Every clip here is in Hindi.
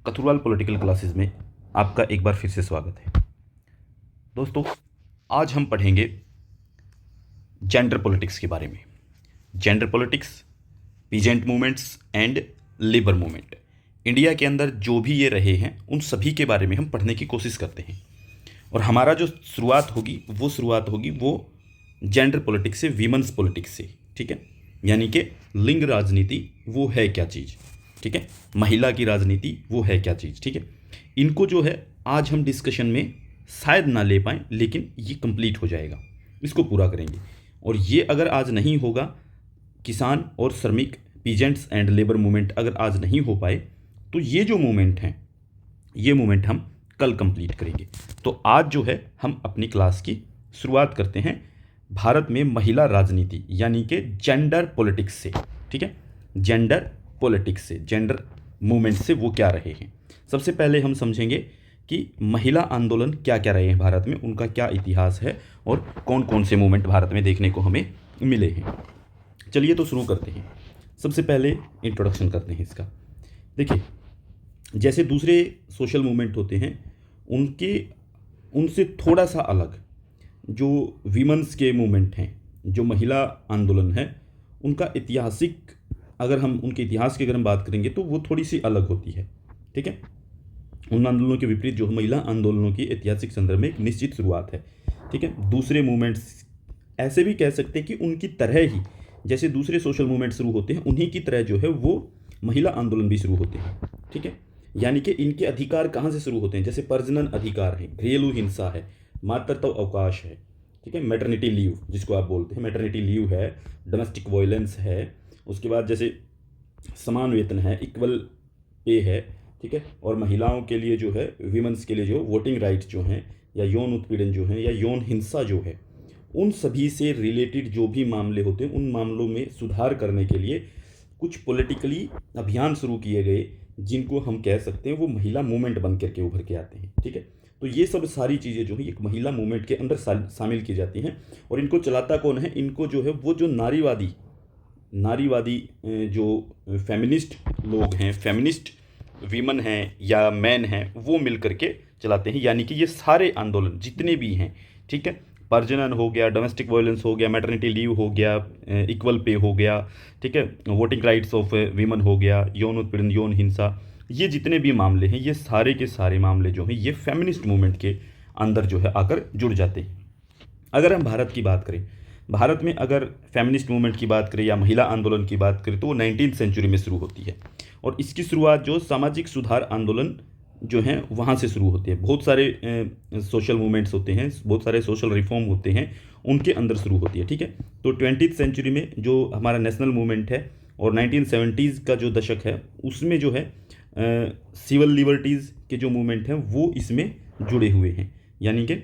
कथुरवाल पॉलिटिकल क्लासेस में आपका एक बार फिर से स्वागत है। दोस्तों, आज हम पढ़ेंगे जेंडर पॉलिटिक्स के बारे में। Gender politics, peasant movements and labour movement, India के अंदर जो भी ये रहे हैं उन सभी के बारे में हम पढ़ने की कोशिश करते हैं। और हमारा जो शुरुआत होगी वो जेंडर पॉलिटिक्स से, वीमेंस पॉलिटिक्स से। ठीक है, यानी कि लिंग राजनीति वो है क्या चीज़। ठीक है, महिला की राजनीति वो है क्या चीज़। ठीक है, इनको जो है आज हम डिस्कशन में शायद ना ले पाएँ, लेकिन ये कंप्लीट हो जाएगा, इसको पूरा करेंगे। और ये अगर आज नहीं होगा, किसान और श्रमिक, पीजेंट्स एंड लेबर मूवमेंट अगर आज नहीं हो पाए, तो ये जो मूवमेंट हैं, ये मूवमेंट हम कल कंप्लीट करेंगे। तो आज जो है हम अपनी क्लास की शुरुआत करते हैं भारत में महिला राजनीति यानी कि जेंडर पॉलिटिक्स से। ठीक है, जेंडर पॉलिटिक्स से, जेंडर मूवमेंट से वो क्या रहे हैं। सबसे पहले हम समझेंगे कि महिला आंदोलन क्या क्या रहे हैं भारत में, उनका क्या इतिहास है और कौन कौन से मूवमेंट भारत में देखने को हमें मिले हैं। चलिए तो शुरू करते हैं। सबसे पहले इंट्रोडक्शन करते हैं इसका। देखिए, जैसे दूसरे सोशल मूवमेंट होते हैं उनसे थोड़ा सा अलग जो वीमेंस के मूवमेंट हैं, जो महिला आंदोलन है, उनका ऐतिहासिक अगर हम उनके इतिहास की अगर हम बात करेंगे तो वो थोड़ी सी अलग होती है। ठीक है, उन आंदोलनों के विपरीत जो महिला आंदोलनों की ऐतिहासिक संदर्भ में एक निश्चित शुरुआत है। ठीक है, दूसरे मूवमेंट्स ऐसे भी कह सकते हैं कि उनकी तरह ही, जैसे दूसरे सोशल मूवमेंट शुरू होते हैं उन्हीं की तरह जो है वो महिला आंदोलन भी शुरू होते हैं। ठीक है, यानी कि इनके अधिकार कहाँ से शुरू होते हैं, जैसे प्रजनन अधिकार है, घरेलू हिंसा है, मातृत्व अवकाश है। ठीक है, मैटरनिटी लीव जिसको आप बोलते हैं, मैटरनिटी लीव है, डोमेस्टिक वायलेंस है, उसके बाद जैसे समान वेतन है, इक्वल पे है। ठीक है, और महिलाओं के लिए जो है, वीमेंस के लिए जो वोटिंग राइट्स जो हैं, या यौन उत्पीड़न जो है, या यौन हिंसा जो है, उन सभी से रिलेटेड जो भी मामले होते हैं उन मामलों में सुधार करने के लिए कुछ पॉलिटिकली अभियान शुरू किए गए, जिनको हम कह सकते हैं वो महिला मूवमेंट बन करके उभर के आते हैं। ठीक है, तो ये सब सारी चीज़ें जो है एक महिला मूवमेंट के अंदर शामिल की जाती हैं। और इनको चलाता कौन है, इनको जो है वो जो नारीवादी जो फेमिनिस्ट लोग हैं, फेमिनिस्ट वीमन हैं या मैन हैं, वो मिल करके चलाते हैं। यानी कि ये सारे आंदोलन जितने भी हैं, ठीक है, प्रजनन हो गया, डोमेस्टिक वायलेंस हो गया, मैटरनिटी लीव हो गया, इक्वल पे हो गया, ठीक है, वोटिंग राइट्स ऑफ वीमन हो गया, यौन उत्पीड़न, यौन हिंसा, ये जितने भी मामले हैं, ये सारे के सारे मामले जो हैं ये फेमिनिस्ट मूवमेंट के अंदर जो है आकर जुड़ जाते हैं। अगर हम भारत की बात करें, भारत में अगर फेमिनिस्ट मूवमेंट की बात करें या महिला आंदोलन की बात करें तो वो 19वीं सेंचुरी में शुरू होती है। और इसकी शुरुआत जो सामाजिक सुधार आंदोलन जो हैं वहाँ से शुरू होते हैं। बहुत सारे सोशल मूवमेंट्स होते हैं, बहुत सारे सोशल रिफॉर्म होते हैं, उनके अंदर शुरू होती है। ठीक है, तो 20वीं सेंचुरी में जो हमारा नेशनल मूवमेंट है और 1970s का जो दशक है उसमें जो है सिविल लिबर्टीज़ के जो मूवमेंट हैं वो इसमें जुड़े हुए हैं। यानी कि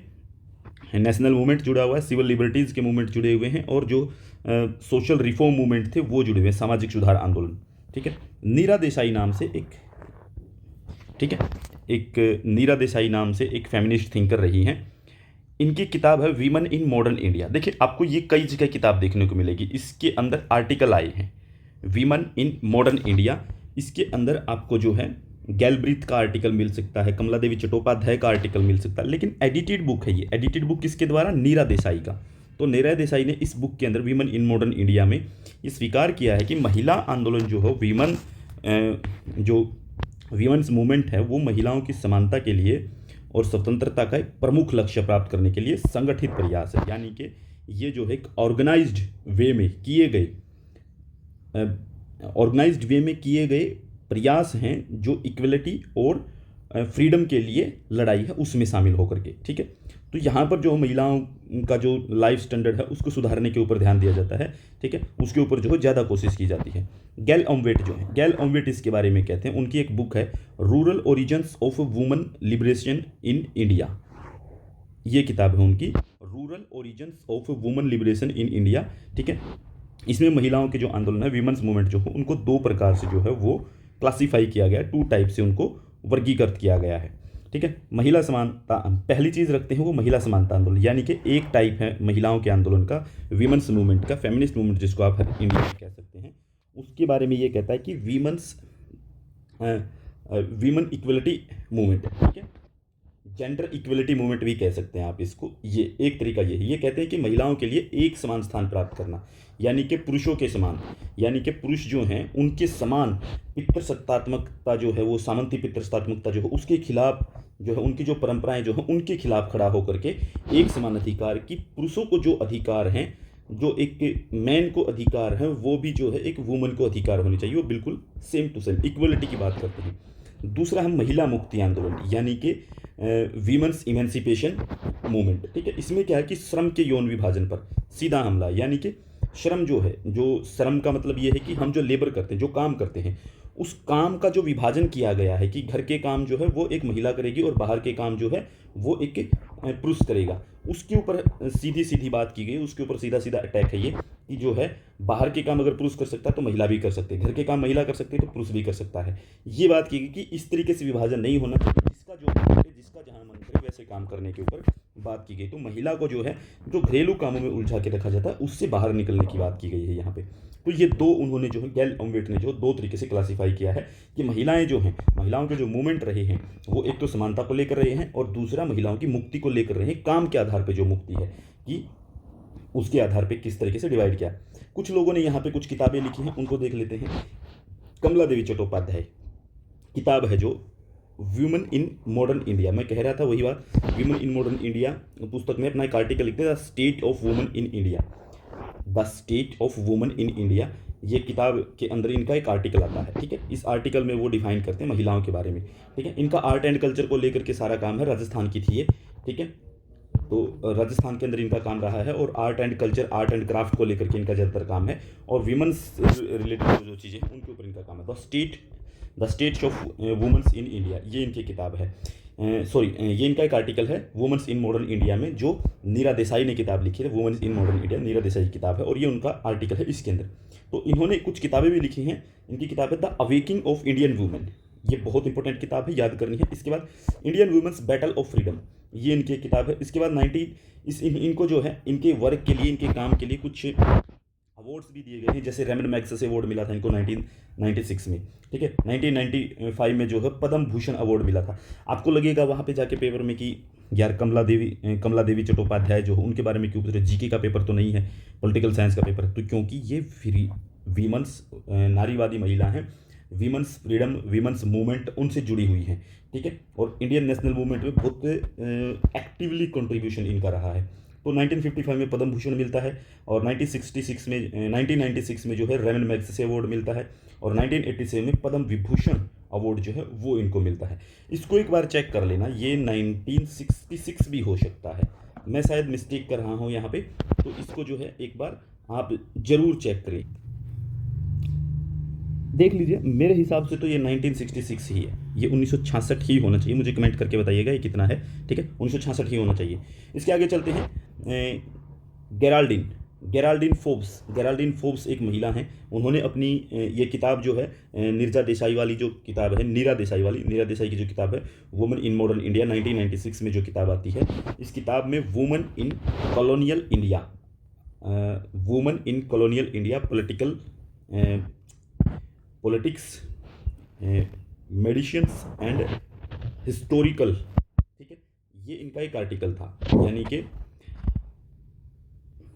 नेशनल मूवमेंट जुड़ा हुआ है, सिविल लिबर्टीज़ के मूवमेंट जुड़े हुए हैं, और जो सोशल रिफॉर्म मूवमेंट थे वो जुड़े हुए हैं, सामाजिक सुधार आंदोलन। ठीक है, नीरा देसाई नाम से नीरा देसाई नाम से एक फेमिनिस्ट थिंकर रही हैं। इनकी किताब है वीमन इन मॉडर्न इंडिया। देखिए, आपको ये कई जगह किताब देखने को मिलेगी, इसके अंदर आर्टिकल आए हैं वीमन इन मॉडर्न इंडिया। इसके अंदर आपको जो है गैलब्रीथ का आर्टिकल मिल सकता है, कमला देवी चट्टोपाध्याय का आर्टिकल मिल सकता है, लेकिन एडिटेड बुक है ये। एडिटेड बुक किसके द्वारा, नीरा देसाई का। तो नीरा देसाई ने इस बुक के अंदर वीमन इन मॉडर्न इंडिया में ये स्वीकार किया है कि महिला आंदोलन जो हो, वीमेंस मूवमेंट है, वो महिलाओं की समानता के लिए और स्वतंत्रता का एक प्रमुख लक्ष्य प्राप्त करने के लिए संगठित प्रयास है। यानी कि ये जो है एक ऑर्गेनाइज्ड वे में किए गए प्रयास हैं जो इक्वलिटी और फ्रीडम के लिए लड़ाई है उसमें शामिल होकर के। ठीक है, तो यहाँ पर जो महिलाओं का जो लाइफ स्टैंडर्ड है उसको सुधारने के ऊपर ध्यान दिया जाता है। ठीक है, उसके ऊपर जो है ज़्यादा कोशिश की जाती है। गैल ऑम्वेट जो है, गैल ऑम्वेट इसके बारे में कहते हैं, उनकी एक बुक है rural origins of woman liberation in India. ये किताब है उनकी, rural origins of woman liberation in India. ठीक है, इसमें महिलाओं के जो आंदोलन है, वीमेंस मूवमेंट जो है, उनको दो प्रकार से जो है वो क्लासीफाई किया गया है, 2 टाइप से उनको वर्गीकृत किया गया है। ठीक है, महिला समानता पहली चीज़ रखते हैं वो महिला समानता आंदोलन, यानी कि एक टाइप है महिलाओं के आंदोलन का, वीमेंस मूवमेंट का, फेमिनिस्ट मूवमेंट जिसको आप इंडिया कह सकते हैं। उसके बारे में ये कहता है कि वीमेंस वीमन इक्वलिटी मूवमेंट है, ठीक है, जेंडर इक्वलिटी मूवमेंट भी कह सकते हैं आप इसको। ये एक तरीका ये है, ये कहते हैं कि महिलाओं के लिए एक समान स्थान प्राप्त करना, यानी कि पुरुषों के समान, यानी कि पुरुष जो हैं उनके समान पितृसत्तात्मकता जो है, वो सामंती पितृसत्तात्मकता जो है उसके खिलाफ जो है, उनकी जो परंपराएं जो हैं उनके खिलाफ खड़ा होकर के एक समान अधिकार की, पुरुषों को जो अधिकार हैं, जो एक मैन को अधिकार है, वो भी जो है एक वुमन को अधिकार होने चाहिए, वो बिल्कुल सेम टू सेम इक्वलिटी की बात करते हैं। दूसरा हम महिला मुक्ति आंदोलन, यानी कि वीमेंस इमेंसिपेशन मूवमेंट, ठीक है। इसमें क्या है कि श्रम के यौन विभाजन पर सीधा हमला, यानी कि श्रम जो है, जो श्रम का मतलब ये है कि हम जो लेबर करते हैं, जो काम करते हैं, उस काम का जो विभाजन किया गया है कि घर के काम जो है वो एक महिला करेगी और बाहर के काम जो है वो एक पुरुष करेगा, उसके ऊपर सीधी सीधी बात की गई, उसके ऊपर सीधा सीधा अटैक है ये कि जो है बाहर के काम अगर पुरुष कर सकता है तो महिला भी कर सकते हैं, घर के काम महिला कर सकती है तो पुरुष भी कर सकता है। ये बात की गई कि इस तरीके से विभाजन नहीं होना चाहिए, जिसका जो मन करे, जिसका जहाँ मन करे वैसे काम करने के ऊपर बात की गई। तो महिला को जो है जो घरेलू कामों में उलझा के रखा जाता है उससे बाहर निकलने की बात की गई है यहाँ पे। तो ये दो उन्होंने जो है, गैल ऑम्वेट ने जो दो तरीके से क्लासीफाई किया है कि महिलाएं जो हैं, महिलाओं के जो मूवमेंट रहे हैं वो एक तो समानता को लेकर रहे हैं और दूसरा महिलाओं की मुक्ति को लेकर रहे हैं, काम के आधार पर जो मुक्ति है कि उसके आधार पर किस तरीके से डिवाइड किया। कुछ लोगों ने यहाँ पे कुछ किताबें लिखी हैं, उनको देख लेते हैं। कमला देवी चट्टोपाध्याय किताब है जो वीमेन इन मॉडर्न इंडिया, मैं कह रहा था वही बात, वीमेन इन मॉडर्न इंडिया पुस्तक में अपना एक आर्टिकल लिखते हैं, the state of women in India, the state of women in India. ये किताब के अंदर इनका एक आर्टिकल आता है, ठीक है। इस आर्टिकल में वो डिफाइन करते हैं महिलाओं के बारे में, ठीक है। इनका आर्ट एंड कल्चर को लेकर के सारा काम है, राजस्थान की थी ये, ठीक है। तो राजस्थान के अंदर इनका काम रहा है और art and culture, art and craft को लेकर के इनका ज़्यादातर काम है और वीमेंस रिलेटेड जो चीज़ें हैं उनके ऊपर इनका काम है। The state of womens in India, ये इनकी किताब है, ये इनका एक आर्टिकल है वुमेन्स इन मॉडर्न इंडिया में, जो नीरा देसाई ने किताब लिखी है, वुमेन्स इन मॉडर्न इंडिया, नीरा देसाई की किताब है और ये उनका आर्टिकल है इसके अंदर। तो इन्होंने कुछ किताबें भी लिखी हैं, इनकी किताब है the awaking of Indian women, ये बहुत इंपॉर्टेंट किताब है, याद करनी है। इसके बाद Indian womens battle of freedom, ये इनकी किताब है। इसके बाद इनको जो है इनके वर्क के लिए, इनके काम के लिए कुछ अवार्ड्स भी दिए गए हैं, जैसे रेमन मैग्सेसे अवार्ड मिला था इनको 1996 में, ठीक है। 1995 में जो है पद्म भूषण अवार्ड मिला था। आपको लगेगा वहाँ पे जाके पेपर में कि यार कमला देवी चट्टोपाध्याय जो है उनके बारे में क्यों पूछ रहे, जीके का पेपर तो नहीं है, पॉलिटिकल साइंस का पेपर है। तो क्योंकि ये वीमेंस नारीवादी महिला हैं, वीमेंस फ्रीडम, वीमेंस मूवमेंट उनसे जुड़ी हुई हैं, ठीक है। और इंडियन नेशनल मूवमेंट में बहुत एक्टिवली कंट्रीब्यूशन इनका रहा है। तो 1955 में पद्म भूषण मिलता है और 1996 में जो है रेमन मैग्सेसे अवार्ड मिलता है और 1987 में पद्म विभूषण अवार्ड जो है वो इनको मिलता है। इसको एक बार चेक कर लेना, ये 1966 भी हो सकता है, मैं शायद मिस्टेक कर रहा हूँ यहाँ पे, तो इसको जो है एक बार आप ज़रूर चेक करें, देख लीजिए। मेरे हिसाब से तो ये 1966 ही है, ये 1966 ही होना चाहिए, मुझे कमेंट करके बताइएगा ये कितना है, ठीक है। 1966 ही होना चाहिए। इसके आगे चलते हैं। गेराल्डीन फोर्ब्स एक महिला हैं, उन्होंने अपनी ये किताब जो है नीरजा देसाई वाली जो किताब है, नीरा देसाई की जो किताब है वुमेन इन मॉडर्न इंडिया 1996 में जो किताब आती है, इस किताब में women in colonial India politics, medicines and historical, ठीक है, ये इनका एक आर्टिकल था, यानी कि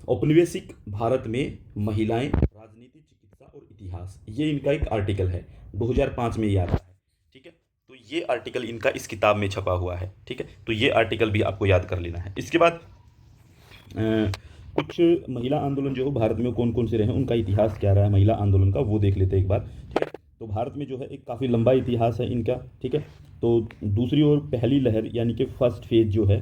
औपनिवेशिक भारत में महिलाएं, राजनीति, चिकित्सा और इतिहास, ये इनका एक आर्टिकल है, 2005 में ये आता है, ठीक है। तो ये आर्टिकल इनका इस किताब में छपा हुआ है, ठीक है। तो ये आर्टिकल भी आपको याद कर लेना है। इसके बाद कुछ महिला आंदोलन जो भारत में कौन कौन से रहे हैं, उनका इतिहास क्या रहा है महिला आंदोलन का, वो देख लेते हैं एक बार, ठीक है। तो भारत में जो है एक काफ़ी लंबा इतिहास है इनका, ठीक है। तो दूसरी ओर पहली लहर यानी कि फर्स्ट फेज जो है,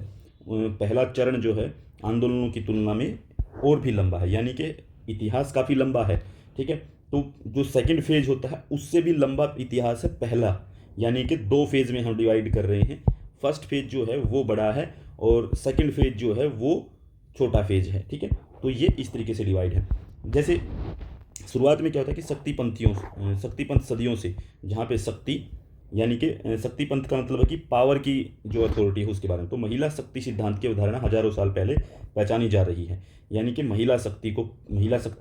पहला चरण जो है आंदोलनों की तुलना में और भी लंबा है, यानी कि इतिहास काफ़ी लंबा है, ठीक है। तो जो सेकंड फेज होता है उससे भी लंबा इतिहास है पहला, यानी कि 2 फेज़ में हम डिवाइड कर रहे हैं। फर्स्ट फेज जो है वो बड़ा है और सेकंड फेज जो है वो छोटा फेज है, ठीक है। तो ये इस तरीके से डिवाइड है। जैसे शुरुआत में क्या होता है कि शक्तिपंथ सदियों से, जहाँ पे शक्ति यानी कि शक्तिपंथ का मतलब है कि पावर की जो अथॉरिटी है उसके बारे में, तो महिला शक्ति सिद्धांत की अवधारणा हजारों साल पहले पहचानी जा रही है, यानी कि महिला शक्ति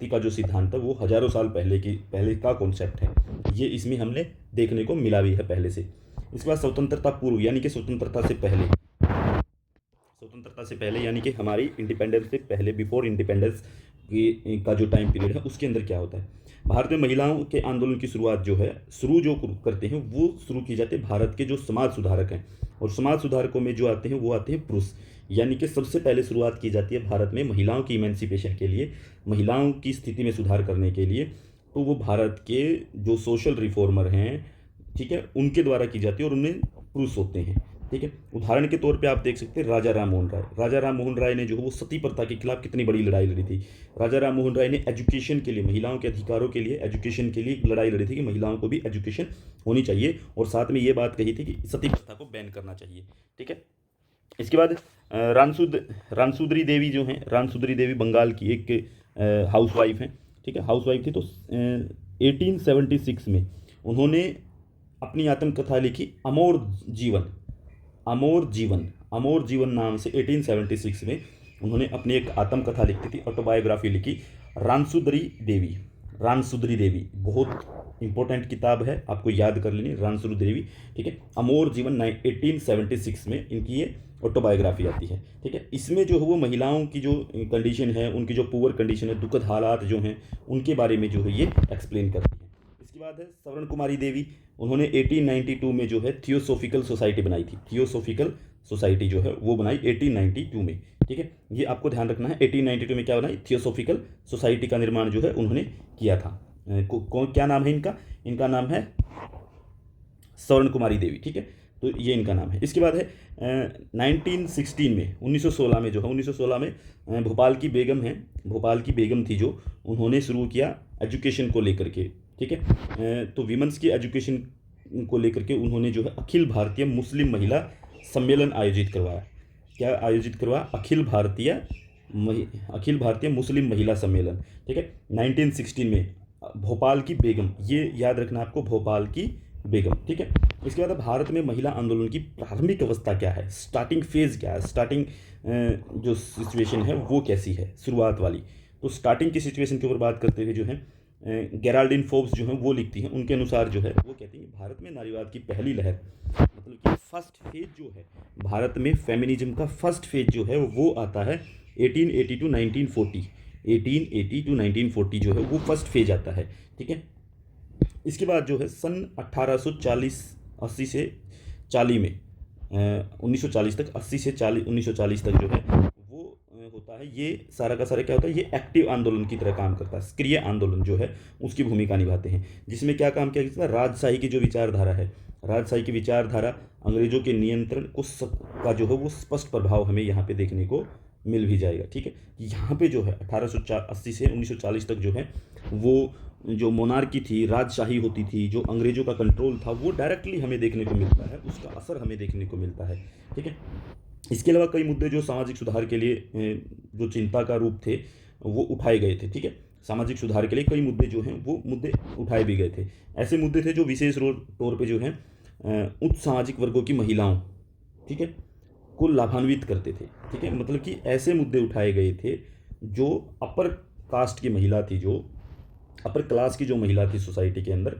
का जो सिद्धांत है वो हजारों साल पहले का कॉन्सेप्ट है, ये इसमें हमने देखने को मिला भी है पहले से। इसके बाद स्वतंत्रता पूर्व यानी कि स्वतंत्रता से पहले, स्वतंत्रता से पहले यानी कि हमारी इंडिपेंडेंस से पहले, बिफोर इंडिपेंडेंस का जो टाइम पीरियड है उसके अंदर क्या होता है। भारत में महिलाओं के आंदोलन की शुरुआत जो है, जो करते हैं वो शुरू की जाती है भारत के जो समाज सुधारक हैं, और समाज सुधारकों में जो आते हैं वो आते हैं पुरुष। यानी कि सबसे पहले शुरुआत की जाती है भारत में महिलाओं की इमेंसिपेशन के लिए, महिलाओं की स्थिति में सुधार करने के लिए, तो वो भारत के जो सोशल रिफॉर्मर हैं, ठीक है, उनके द्वारा की जाती है और उनमें पुरुष होते हैं, ठीक है। उदाहरण के तौर पे आप देख सकते हैं राजा राम मोहन राय। राजा राम मोहन राय ने जो है वो सती प्रथा के खिलाफ कितनी बड़ी लड़ाई लड़ी थी। राजा राम मोहन राय ने एजुकेशन के लिए, महिलाओं के अधिकारों के लिए, एजुकेशन के लिए लड़ाई लड़ी थी कि महिलाओं को भी एजुकेशन होनी चाहिए, और साथ में ये बात कही थी कि सती प्रथा को बैन करना चाहिए, ठीक है। इसके बाद रानसुंदरी देवी जो हैं, रानसुंदरी देवी बंगाल की एक हाउस वाइफ हैं, ठीक है, हाउस वाइफ थी। तो 1876 में उन्होंने अपनी आत्मकथा लिखी अमोर जीवन, अमोर जीवन, अमोर जीवन नाम से 1876 में उन्होंने अपनी एक आत्मकथा लिखी थी, ऑटोबायोग्राफी लिखी, रानसुंदरी देवी। रानसुंदरी देवी बहुत इंपॉर्टेंट किताब है, आपको याद कर लेनी, रानसुंदरी देवी, ठीक है। अमोर जीवन 1876 में इनकी ये ऑटोबायोग्राफी आती है, ठीक है। इसमें जो है वो महिलाओं की जो कंडीशन है, उनकी जो पुअर कंडीशन है, दुखद हालात जो हैं, उनके बारे में जो है ये एक्सप्लेन करती है। इसके बाद है स्वर्ण कुमारी देवी। उन्होंने 1892 में जो है थियोसॉफिकल सोसाइटी बनाई थी, थियोसॉफिकल सोसाइटी जो है वो बनाई 1892 में, ठीक है। ये आपको ध्यान रखना है, 1892 में क्या बनाई, थियोसॉफिकल सोसाइटी का निर्माण जो है उन्होंने किया था। क्या नाम है इनका, इनका नाम है स्वर्ण कुमारी देवी, ठीक है, तो ये इनका नाम है। इसके बाद है 1916 में, 1916 में जो है, 1916 में भोपाल की बेगम है, भोपाल की बेगम थी जो, उन्होंने शुरू किया एजुकेशन को लेकर के, ठीक है। तो वीमेंस की एजुकेशन को लेकर के उन्होंने जो है अखिल भारतीय मुस्लिम महिला सम्मेलन आयोजित करवाया। क्या आयोजित करवाया, अखिल भारतीय मुस्लिम महिला सम्मेलन, ठीक है, 1916 में। भोपाल की बेगम, ये याद रखना आपको, भोपाल की बेगम, ठीक है। इसके बाद भारत में महिला आंदोलन की प्रारंभिक अवस्था क्या है, स्टार्टिंग फेज क्या है, स्टार्टिंग जो सिचुएशन है वो कैसी है, शुरुआत वाली। तो स्टार्टिंग की सिचुएशन के ऊपर बात करते हुए जो है गेराल्डिन फोर्ब्स जो हैं वो लिखती हैं, उनके अनुसार जो है वो कहती हैं भारत में नारीवाद की पहली लहर, मतलब कि फर्स्ट फेज जो है भारत में फेमिनिज्म का फर्स्ट फेज जो है वो आता है 1880 टू 1940, 1880 टू 1940 जो है वो फर्स्ट फेज आता है, ठीक है। इसके बाद जो है सन 1840 से 40 में 1940 तक, 80 से 40, 1940 तक जो है वो होता है, ये सारा का सारा क्या होता है, ये एक्टिव आंदोलन की तरह काम करता है, सक्रिय आंदोलन जो है उसकी भूमिका निभाते हैं, जिसमें क्या काम किया जाता है, राजशाही की जो विचारधारा है, राजशाही की विचारधारा, अंग्रेजों के नियंत्रण को का जो है वो स्पष्ट प्रभाव हमें यहाँ पे देखने को मिल भी जाएगा, ठीक है। यहाँ पे जो है 1880 से 1940 तक जो है वो जो मोनार्की थी, राजशाही होती थी, जो अंग्रेजों का कंट्रोल था, वो डायरेक्टली हमें देखने को मिलता है, उसका असर हमें देखने को मिलता है, ठीक है। इसके अलावा कई मुद्दे जो सामाजिक सुधार के लिए जो चिंता का रूप थे वो उठाए गए थे, ठीक है। सामाजिक सुधार के लिए कई मुद्दे जो हैं वो मुद्दे उठाए भी गए थे। ऐसे मुद्दे थे जो विशेष तौर पे जो हैं उच्च सामाजिक वर्गों की महिलाओं, ठीक है, को लाभान्वित करते थे, ठीक है। मतलब कि ऐसे मुद्दे उठाए गए थे जो अपर कास्ट की महिला थी, जो अपर क्लास की जो महिला थी सोसाइटी के अंदर,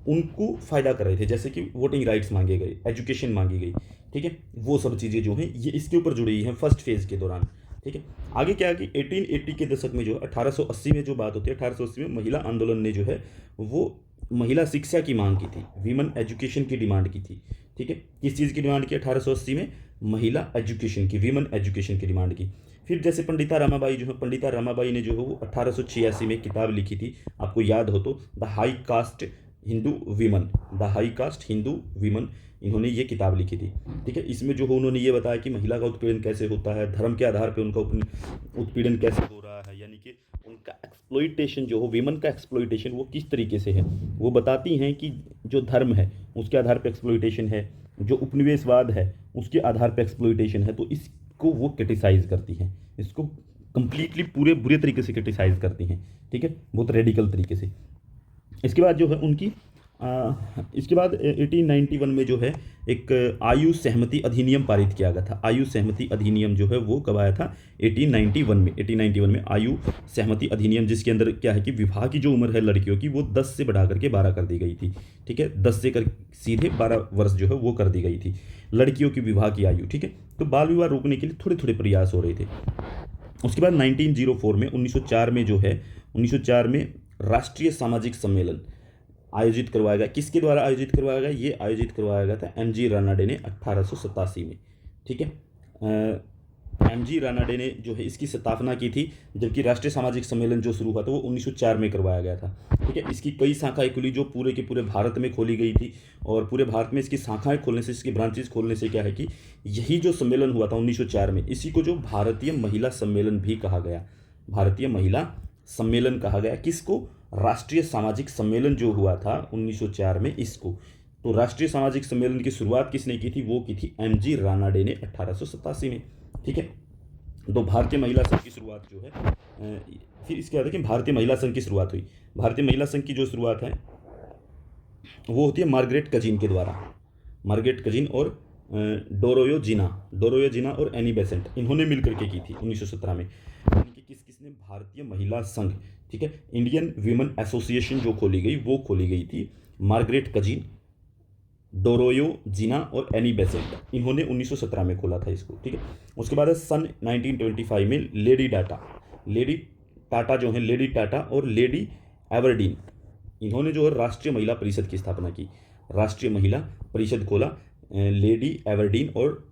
उनको फ़ायदा कर रहे थे, जैसे कि वोटिंग राइट्स मांगे गए, एजुकेशन मांगी गई, ठीक है। वो सब चीज़ें जो हैं ये इसके ऊपर जुड़ी हैं फर्स्ट फेज़ के दौरान, ठीक है। आगे क्या है कि 1880 के दशक में जो है 1880 में जो बात होती है, 1880 में महिला आंदोलन ने जो है वो महिला शिक्षा की मांग की थी, वीमन एजुकेशन की डिमांड की थी, ठीक है। किस चीज़ की डिमांड की 1880 में, महिला एजुकेशन की, वीमन एजुकेशन की डिमांड की। फिर जैसे पंडिता रमाबाई जो है, पंडिता रमाबाई ने जो है वो 1886 में किताब लिखी थी, आपको याद हो तो, the high cast Hindu women, the high cast Hindu women, इन्होंने ये किताब लिखी थी, ठीक है। इसमें जो है उन्होंने ये बताया कि महिला का उत्पीड़न कैसे होता है, धर्म के आधार पर उनका उत्पीड़न कैसे हो रहा है, यानी कि उनका एक्सप्लॉइटेशन जो हो, वीमन का एक्सप्लॉइटेशन वो किस तरीके से है, वो बताती हैं कि जो धर्म है उसके आधार पर एक्सप्लॉइटेशन है, जो उपनिवेशवाद है उसके आधार पर एक्सप्लॉइटेशन है, तो इसको वो क्रिटिसाइज़ करती हैं, इसको कंप्लीटली पूरे बुरे तरीके से क्रिटिसाइज़ करती हैं, ठीक है, बहुत रेडिकल तरीके से। इसके बाद जो है उनकी इसके बाद 1891 में जो है एक आयु सहमति अधिनियम पारित किया गया था। आयु सहमति अधिनियम जो है वो कब आया था? 1891 में आयु सहमति अधिनियम, जिसके अंदर क्या है कि विवाह की जो उम्र है लड़कियों की वो 10 से बढ़ा करके 12 कर दी गई थी। ठीक है, 10 से कर सीधे 12 वर्ष जो है वो कर दी गई थी लड़कियों की विवाह की आयु। ठीक है, तो बाल विवाह रोकने के लिए थोड़े थोड़े प्रयास हो रहे थे। उसके बाद 1904 में 1904 में जो है 1904 में राष्ट्रीय सामाजिक सम्मेलन आयोजित करवाया गया। किसके द्वारा आयोजित करवाया गया? ये आयोजित करवाया गया था एम जी रानाडे ने 1887 में। ठीक है, एम जी रानाडे ने जो है इसकी स्थापना की थी, जबकि राष्ट्रीय सामाजिक सम्मेलन जो शुरू हुआ था वो 1904 में करवाया गया था। ठीक है, इसकी कई शाखाएं खुली जो पूरे के पूरे भारत में खोली गई थी, और पूरे भारत में इसकी शाखाएं खोलने से, इसकी ब्रांचेज खोलने से क्या है कि यही जो सम्मेलन हुआ था 1904 में, इसी को जो भारतीय महिला सम्मेलन भी कहा गया। भारतीय महिला सम्मेलन कहा गया किसको? राष्ट्रीय सामाजिक सम्मेलन जो हुआ था 1904 में, इसको। तो राष्ट्रीय सामाजिक सम्मेलन की शुरुआत किसने की थी? वो की थी एम जी रानाडे ने 1887 में। ठीक है, तो भारतीय महिला संघ की शुरुआत जो है फिर इसके बाद है कि भारतीय महिला संघ की शुरुआत हुई। भारतीय महिला संघ की जो शुरुआत है वो होती है मार्गरेट कजिन के द्वारा। मार्गरेट कजिन और डोरोयो जिना और एनी बेसेंट, इन्होंने मिलकर के की थी 1917 में। यानी कि किसने? भारतीय महिला संघ। ठीक है, इंडियन वीमेन एसोसिएशन जो खोली गई वो खोली गई थी मार्गरेट कजिन, डोरोयो जिना और एनी बेसेंट, इन्होंने 1917 में खोला था इसको। ठीक है, उसके बाद सन 1925 में लेडी टाटा जो है, लेडी टाटा और लेडी एवरडीन, इन्होंने जो है राष्ट्रीय महिला परिषद की स्थापना की। राष्ट्रीय महिला परिषद खोला लेडी एवरडीन और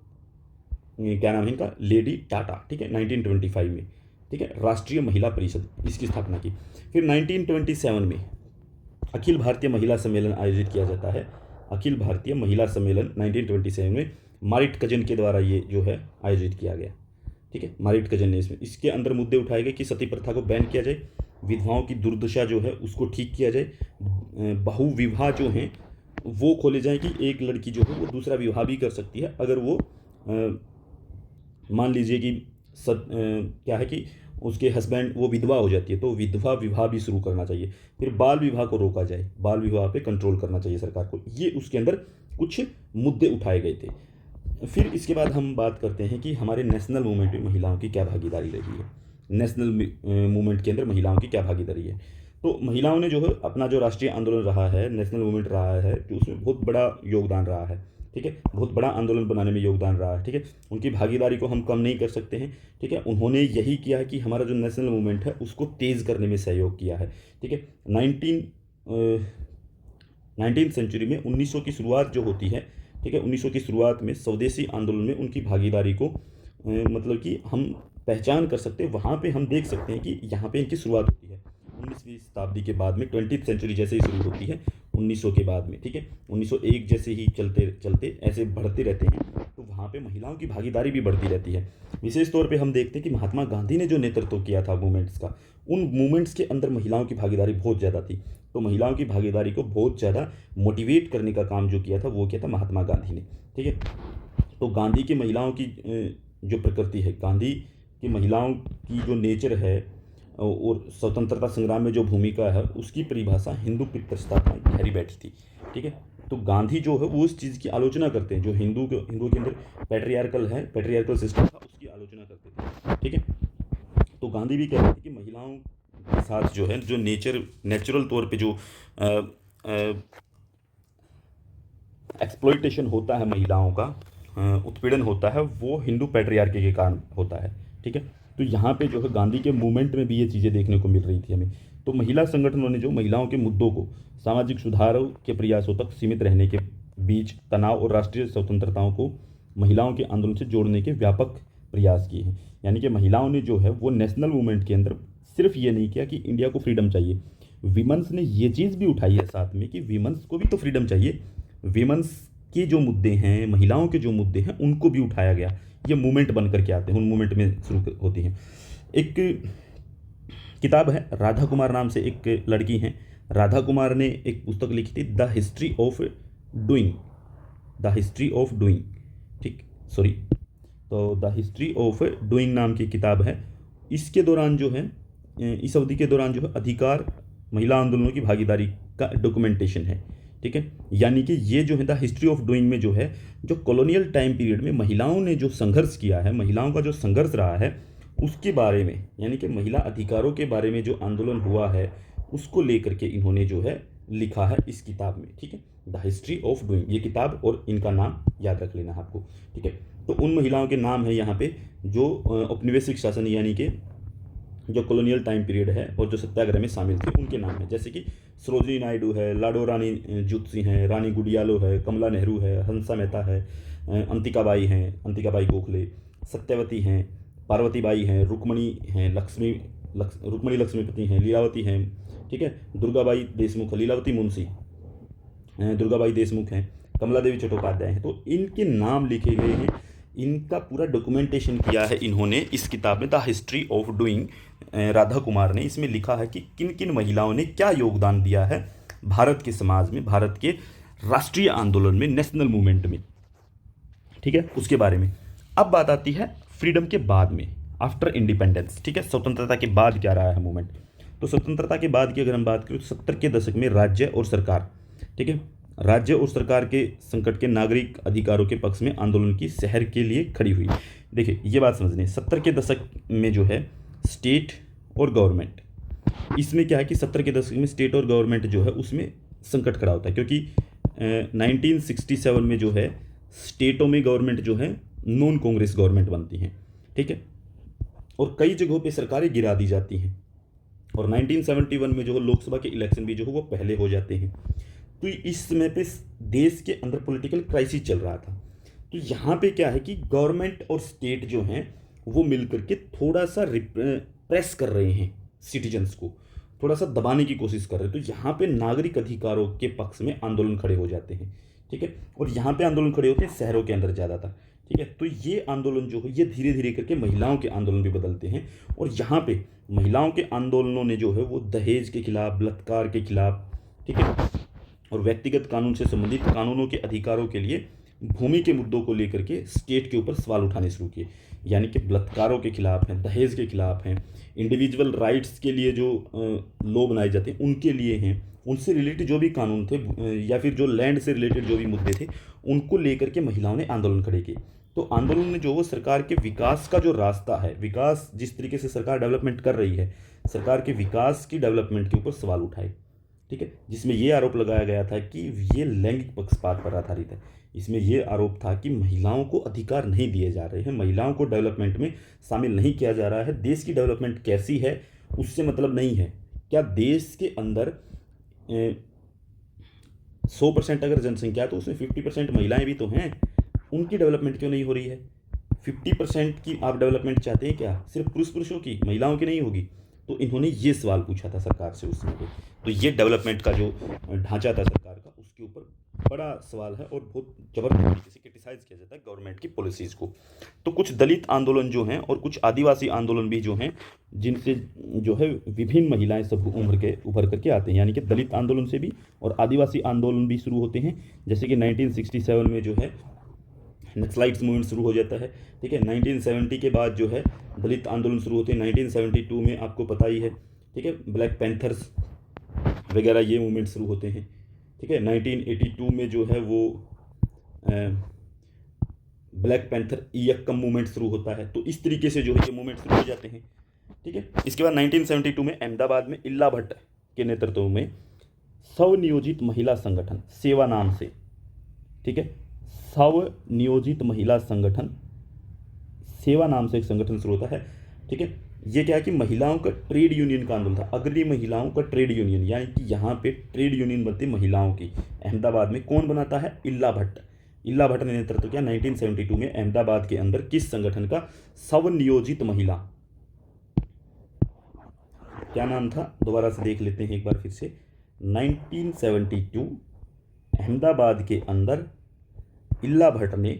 क्या नाम है इनका? लेडी टाटा। ठीक है, 1925 में। ठीक है, राष्ट्रीय महिला परिषद, इसकी स्थापना की। फिर 1927 में अखिल भारतीय महिला सम्मेलन आयोजित किया जाता है। अखिल भारतीय महिला सम्मेलन 1927 में मारिट कजन के द्वारा ये जो है आयोजित किया गया। ठीक है, मारिट कजन ने इसके अंदर मुद्दे उठाए गए कि सती प्रथा को बैन किया जाए, विधवाओं की दुर्दशा जो है उसको ठीक किया जाए, बहुविवाह जो हैं वो खोले जाएं कि एक लड़की जो है वो दूसरा विवाह भी कर सकती है अगर वो मान लीजिए कि क्या है कि उसके हस्बैंड वो विधवा हो जाती है, तो विधवा विवाह भी शुरू करना चाहिए। फिर बाल विवाह को रोका जाए, बाल विवाह पे कंट्रोल करना चाहिए सरकार को। ये उसके अंदर कुछ मुद्दे उठाए गए थे। फिर इसके बाद हम बात करते हैं कि हमारे नेशनल मूवमेंट में महिलाओं की क्या भागीदारी रही है। नेशनल मूवमेंट के अंदर महिलाओं की क्या भागीदारी है? तो महिलाओं ने जो है अपना जो राष्ट्रीय आंदोलन रहा है, नेशनल मूवमेंट रहा है, जो उसमें बहुत बड़ा योगदान रहा है। ठीक है, बहुत बड़ा आंदोलन बनाने में योगदान रहा है। ठीक है, उनकी भागीदारी को हम कम नहीं कर सकते हैं। ठीक है, उन्होंने यही किया है कि हमारा जो नेशनल मूवमेंट है उसको तेज़ करने में सहयोग किया है। ठीक है, 19th सेंचुरी में 1900 की शुरुआत जो होती है, ठीक है, 1900 की शुरुआत में स्वदेशी आंदोलन में उनकी भागीदारी को मतलब कि हम पहचान कर सकते हैं। वहाँ पे हम देख सकते हैं कि यहाँ पे इनकी शुरुआत होती है 19वीं शताब्दी के बाद में, 20th सेंचुरी जैसे ही शुरू होती है 1900 के बाद में। ठीक है, 1901 जैसे ही चलते चलते ऐसे बढ़ते रहते हैं, तो वहाँ पे महिलाओं की भागीदारी भी बढ़ती रहती है। विशेष तौर पे हम देखते हैं कि महात्मा गांधी ने जो नेतृत्व किया था मूवमेंट्स का, उन मूवमेंट्स के अंदर महिलाओं की भागीदारी बहुत ज़्यादा थी। तो महिलाओं की भागीदारी को बहुत ज़्यादा मोटिवेट करने का काम जो किया था वो किया था महात्मा गांधी ने। ठीक है, तो गांधी की महिलाओं की जो प्रकृति है, गांधी की महिलाओं की जो नेचर है और स्वतंत्रता संग्राम में जो भूमिका है, उसकी परिभाषा हिंदू पितृसत्ता में गहरी बैठी थी। ठीक है, तो गांधी जो है वो उस चीज़ की आलोचना करते हैं जो हिंदू के अंदर पैट्रियार्कल सिस्टम था, उसकी आलोचना करते थे। ठीक है, तो गांधी भी कहते थे कि महिलाओं के साथ जो है जो नेचुरल तौर पे जो एक्सप्लॉइटेशन होता है, महिलाओं का उत्पीड़न होता है, वो हिंदू पैट्रियार्की के कारण होता है। ठीक है, तो यहाँ पे जो है गांधी के मूवमेंट में भी ये चीज़ें देखने को मिल रही थी हमें। तो महिला संगठनों ने जो महिलाओं के मुद्दों को सामाजिक सुधारों के प्रयासों तक सीमित रहने के बीच तनाव और राष्ट्रीय स्वतंत्रताओं को महिलाओं के आंदोलन से जोड़ने के व्यापक प्रयास किए हैं। यानी कि महिलाओं ने जो है वो नेशनल मूवमेंट के अंदर सिर्फ ये नहीं किया कि इंडिया को फ्रीडम चाहिए, वीमेंस ने ये चीज़ भी उठाई है साथ में कि वीमेंस को भी तो फ्रीडम चाहिए। वीमेंस के जो मुद्दे हैं, महिलाओं के जो मुद्दे हैं, उनको भी उठाया गया। ये मूवमेंट बन करके आते हैं, उन मूवमेंट में शुरू होती हैं। एक किताब है, राधा कुमार नाम से एक लड़की हैं, राधा कुमार ने एक पुस्तक लिखी थी, द हिस्ट्री ऑफ डूइंग। ठीक, सॉरी, तो द हिस्ट्री ऑफ डूइंग नाम की किताब है। इसके दौरान जो है, इस अवधि के दौरान जो है अधिकार महिला आंदोलनों की भागीदारी का डॉक्यूमेंटेशन है। ठीक है, यानी कि ये जो है द हिस्ट्री ऑफ डूइंग में जो है, जो कॉलोनियल टाइम पीरियड में महिलाओं ने जो संघर्ष किया है, महिलाओं का जो संघर्ष रहा है उसके बारे में, यानी कि महिला अधिकारों के बारे में जो आंदोलन हुआ है उसको लेकर के इन्होंने जो है लिखा है इस किताब में। ठीक है, द हिस्ट्री ऑफ डूइंग, ये किताब और इनका नाम याद रख लेना आपको। ठीक है, तो उन महिलाओं के नाम है यहाँ पे जो औपनिवेशिक शासन यानी कि जो कॉलोनियल टाइम पीरियड है और जो सत्याग्रह में शामिल थे उनके नाम है, जैसे कि सरोजिनी नायडू है, लाडो रानी जुत्सी हैं, रानी गुडियालो है, कमला नेहरू है, हंसा मेहता है, अंतिकाबाई हैं, अंतिकाबाई गोखले, सत्यवती हैं, पार्वतीबाई हैं, रुक्मणी लक्ष्मीपति हैं, लीलावती हैं। ठीक है, दुर्गाबाई देशमुख, लीलावती मुंशी, दुर्गाबाई देशमुख हैं, कमला देवी चट्टोपाध्याय हैं। तो इनके नाम लिखे गए हैं, इनका पूरा डॉक्यूमेंटेशन किया है इन्होंने इस किताब में the history of doing. Radha Kumar ने इसमें लिखा है कि किन किन महिलाओं ने क्या योगदान दिया है भारत के समाज में, भारत के राष्ट्रीय आंदोलन में, नेशनल मूवमेंट में। ठीक है, उसके बारे में। अब बात आती है फ्रीडम के बाद में, आफ्टर इंडिपेंडेंस। ठीक है, स्वतंत्रता के बाद क्या रहा है मूवमेंट। तो स्वतंत्रता के बाद की अगर हम बात करें तो 70 के दशक में राज्य और सरकार, ठीक है, राज्य और सरकार के संकट के नागरिक अधिकारों के पक्ष में आंदोलन की शहर के लिए खड़ी हुई। देखिए ये बात समझनी, 70 के दशक में जो है स्टेट और गवर्नमेंट, इसमें क्या है कि 70 के दशक में स्टेट और गवर्नमेंट जो है उसमें संकट खड़ा होता है, क्योंकि 1967 में जो है स्टेटों में गवर्नमेंट जो है नॉन कांग्रेस गवर्नमेंट बनती हैं। ठीक है, और कई जगहों पे सरकारें गिरा दी जाती हैं, और 1971 में जो है लोकसभा के इलेक्शन भी जो है वो पहले हो जाते हैं। तो इस समय पे देश के अंदर पॉलिटिकल क्राइसिस चल रहा था। तो यहाँ पे क्या है कि गवर्नमेंट और स्टेट जो हैं वो मिलकर के थोड़ा सा प्रेस कर रहे हैं सिटीजन्स को, थोड़ा सा दबाने की कोशिश कर रहे हैं। तो यहाँ पे नागरिक अधिकारों के पक्ष में आंदोलन खड़े हो जाते हैं। ठीक है, और यहाँ पे आंदोलन खड़े होते हैं शहरों के अंदर ज़्यादातर। ठीक है, तो ये आंदोलन जो है ये धीरे धीरे करके महिलाओं के आंदोलन भी बदलते हैं, और यहाँ पे महिलाओं के आंदोलनों ने जो है वो दहेज के खिलाफ, बलात्कार के खिलाफ, ठीक है, और व्यक्तिगत कानून से संबंधित कानूनों के अधिकारों के लिए, भूमि के मुद्दों को लेकर के स्टेट के ऊपर सवाल उठाने शुरू किए। यानी कि बलात्कारों के खिलाफ हैं, दहेज के खिलाफ हैं, इंडिविजुअल राइट्स के लिए जो लॉ बनाए जाते हैं उनके लिए हैं, उनसे रिलेटेड जो भी कानून थे या फिर जो लैंड से रिलेटेड जो भी मुद्दे थे उनको लेकर के महिलाओं ने आंदोलन खड़े किए। तो आंदोलन में जो वो सरकार के विकास का जो रास्ता है, विकास जिस तरीके से सरकार डेवलपमेंट कर रही है, सरकार के विकास की डेवलपमेंट के ऊपर सवाल उठाए। ठीक है, जिसमें ये आरोप लगाया गया था कि ये लैंगिक पक्षपात पर आधारित है। इसमें ये आरोप था कि महिलाओं को अधिकार नहीं दिए जा रहे हैं, महिलाओं को डेवलपमेंट में शामिल नहीं किया जा रहा है। देश की डेवलपमेंट कैसी है उससे मतलब नहीं है, क्या देश के अंदर 100% अगर जनसंख्या है तो उसमें 50% महिलाएं भी तो हैं, उनकी डेवलपमेंट क्यों नहीं हो रही है। 50% की आप डेवलपमेंट चाहते हैं क्या, सिर्फ पुरुषों की, महिलाओं की नहीं होगी। तो इन्होंने ये सवाल पूछा था सरकार से उस समय पे। तो ये डेवलपमेंट का जो ढांचा था सरकार का, उसके ऊपर बड़ा सवाल है और बहुत जबरदस्त तरीके से क्रिटिसाइज किया जाता है गवर्नमेंट की पॉलिसीज़ को। तो कुछ दलित आंदोलन जो हैं और कुछ आदिवासी आंदोलन भी जो हैं, जिनसे जो है विभिन्न महिलाएं सब उभर करके आते हैं, यानी कि दलित आंदोलन से भी और आदिवासी आंदोलन भी शुरू होते हैं। जैसे कि 1967 में जो है नक्सलाइट्स मूवमेंट शुरू हो जाता है। ठीक है, 1970 के बाद जो है दलित आंदोलन शुरू होते हैं। 1972 में आपको पता ही है, ठीक है, ब्लैक पैंथर्स वगैरह ये मूवमेंट शुरू होते हैं। ठीक है, 1982 में जो है वो ब्लैक पैंथर इयक्कम मूवमेंट शुरू होता है। तो इस तरीके से जो है ये मूवमेंट शुरू हो जाते हैं। ठीक है, इसके बाद 1972 में अहमदाबाद में इल्ला भट्ट के नेतृत्व में स्वनियोजित महिला संगठन सेवा नाम से, ठीक है, स्वनियोजित महिला संगठन सेवा नाम से एक संगठन शुरू होता है। ठीक है, ये क्या है कि महिलाओं का ट्रेड यूनियन का आंदोलन था, अग्रणी महिलाओं का ट्रेड यूनियन, यानी कि यहाँ पे ट्रेड यूनियन बनती महिलाओं की। अहमदाबाद में कौन बनाता है, इल्ला भट्ट। इल्ला भट्ट ने नेतृत्व किया 1972 में अहमदाबाद के अंदर किस संगठन का, स्वनियोजित महिला, क्या नाम था दोबारा से देख लेते हैं एक बार फिर से। 1972 अहमदाबाद के अंदर इल्ला भट्ट ने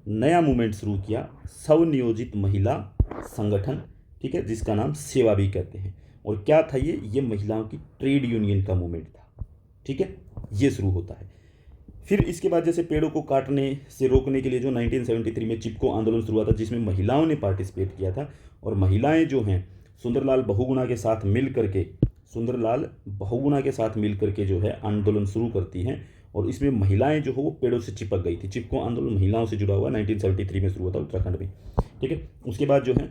नया मूवमेंट शुरू किया, स्वनियोजित महिला संगठन, ठीक है, जिसका नाम सेवा भी कहते हैं। और क्या था ये महिलाओं की ट्रेड यूनियन का मूवमेंट था। ठीक है, ये शुरू होता है। फिर इसके बाद जैसे पेड़ों को काटने से रोकने के लिए जो 1973 में चिपको आंदोलन शुरू हुआ था, जिसमें महिलाओं ने पार्टिसिपेट किया था, और महिलाएं जो हैं सुंदरलाल बहुगुणा के साथ मिल करके सुंदरलाल बहुगुणा के साथ मिलकर के जो है आंदोलन शुरू करती हैं, और इसमें महिलाएं जो हो वो पेड़ों से चिपक गई थी। चिपको आंदोलन महिलाओं से जुड़ा हुआ 1973 में शुरू हुआ था उत्तराखंड में, ठीक है। उसके बाद जो है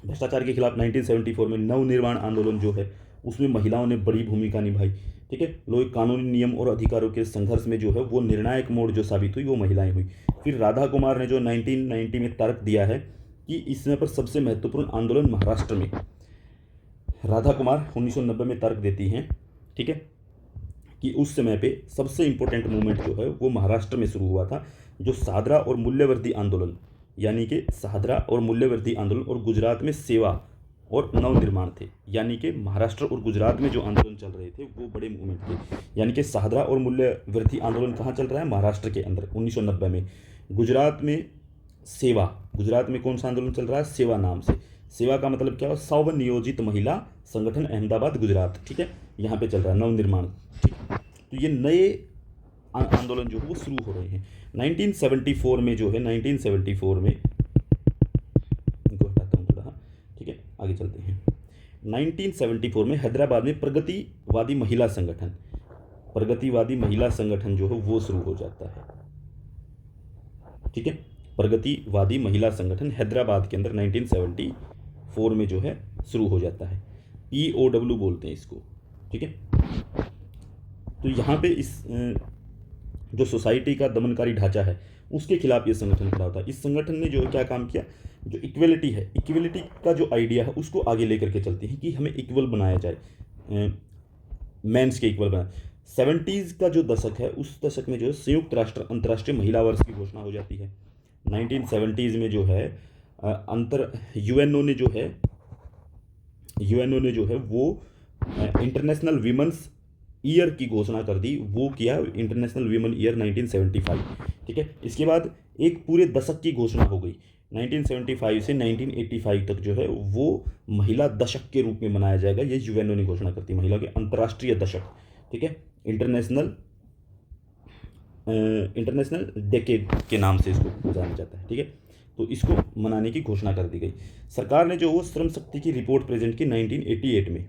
भ्रष्टाचार के खिलाफ 1974 में नवनिर्माण आंदोलन जो है उसमें महिलाओं ने बड़ी भूमिका निभाई, ठीक है। लोग कानूनी नियम और अधिकारों के संघर्ष में जो है वो निर्णायक मोड़ जो साबित हुई वो महिलाएं हुई। फिर राधा कुमार ने जो 1990 में तर्क दिया है कि इस समय पर सबसे महत्वपूर्ण आंदोलन महाराष्ट्र में, राधा कुमार 1990 में तर्क देती हैं, ठीक है, कि उस समय पे सबसे इम्पोर्टेंट मूवमेंट जो है वो महाराष्ट्र में शुरू हुआ था, जो सादरा और मूल्यवर्धी आंदोलन, यानी कि सादरा और मूल्यवर्धी आंदोलन, और गुजरात में सेवा और नवनिर्माण थे। यानी कि महाराष्ट्र और गुजरात में जो आंदोलन चल रहे थे वो बड़े मूवमेंट थे। यानी कि सादरा और मूल्यवर्धी आंदोलन कहाँ चल रहा है? महाराष्ट्र के अंदर 1990 में। गुजरात में सेवा, गुजरात में कौन सा आंदोलन चल रहा है? सेवा नाम से। सेवा का मतलब क्या है? स्वनियोजित महिला संगठन अहमदाबाद गुजरात, ठीक है, यहाँ पे चल रहा है नवनिर्माण, ठीक। तो ये नए आंदोलन जो है वो शुरू हो रहे हैं 1974 में, जो है 1974 में, इनको हटाता हूँ थोड़ा, ठीक है, आगे चलते हैं। 1974 में हैदराबाद में प्रगतिवादी महिला संगठन, प्रगतिवादी महिला संगठन जो है वो शुरू हो जाता है, ठीक है। प्रगतिवादी महिला संगठन हैदराबाद के अंदर 1974 में जो है शुरू हो जाता है। EOW बोलते हैं इसको, ठीक है। तो यहाँ पे इस जो सोसाइटी का दमनकारी ढांचा है उसके खिलाफ ये संगठन खड़ा होता है। इस संगठन ने जो है क्या काम किया? जो इक्वलिटी है, इक्वलिटी का जो आइडिया है उसको आगे लेकर के चलती है कि हमें इक्वल बनाया जाए, मेंस के इक्वल बनाए। 70s का जो दशक है उस दशक में जो है संयुक्त राष्ट्र अंतर्राष्ट्रीय महिला वर्ष की घोषणा हो जाती है। 1970s में जो है यूएनओ ने जो है वो इंटरनेशनल वीमेंस ईयर की घोषणा कर दी। वो किया इंटरनेशनल वीमेन ईयर 1975, ठीक है। इसके बाद एक पूरे दशक की घोषणा हो गई 1975 से 1985 तक जो है वो महिला दशक के रूप में मनाया जाएगा। ये यूएनओ ने घोषणा करती है, महिला के अंतर्राष्ट्रीय दशक, ठीक है। इंटरनेशनल डेकेड के नाम से इसको जाना जाता है, ठीक है। तो इसको मनाने की घोषणा कर दी गई। सरकार ने जो वो श्रम शक्ति की रिपोर्ट प्रेजेंट की 1988 में।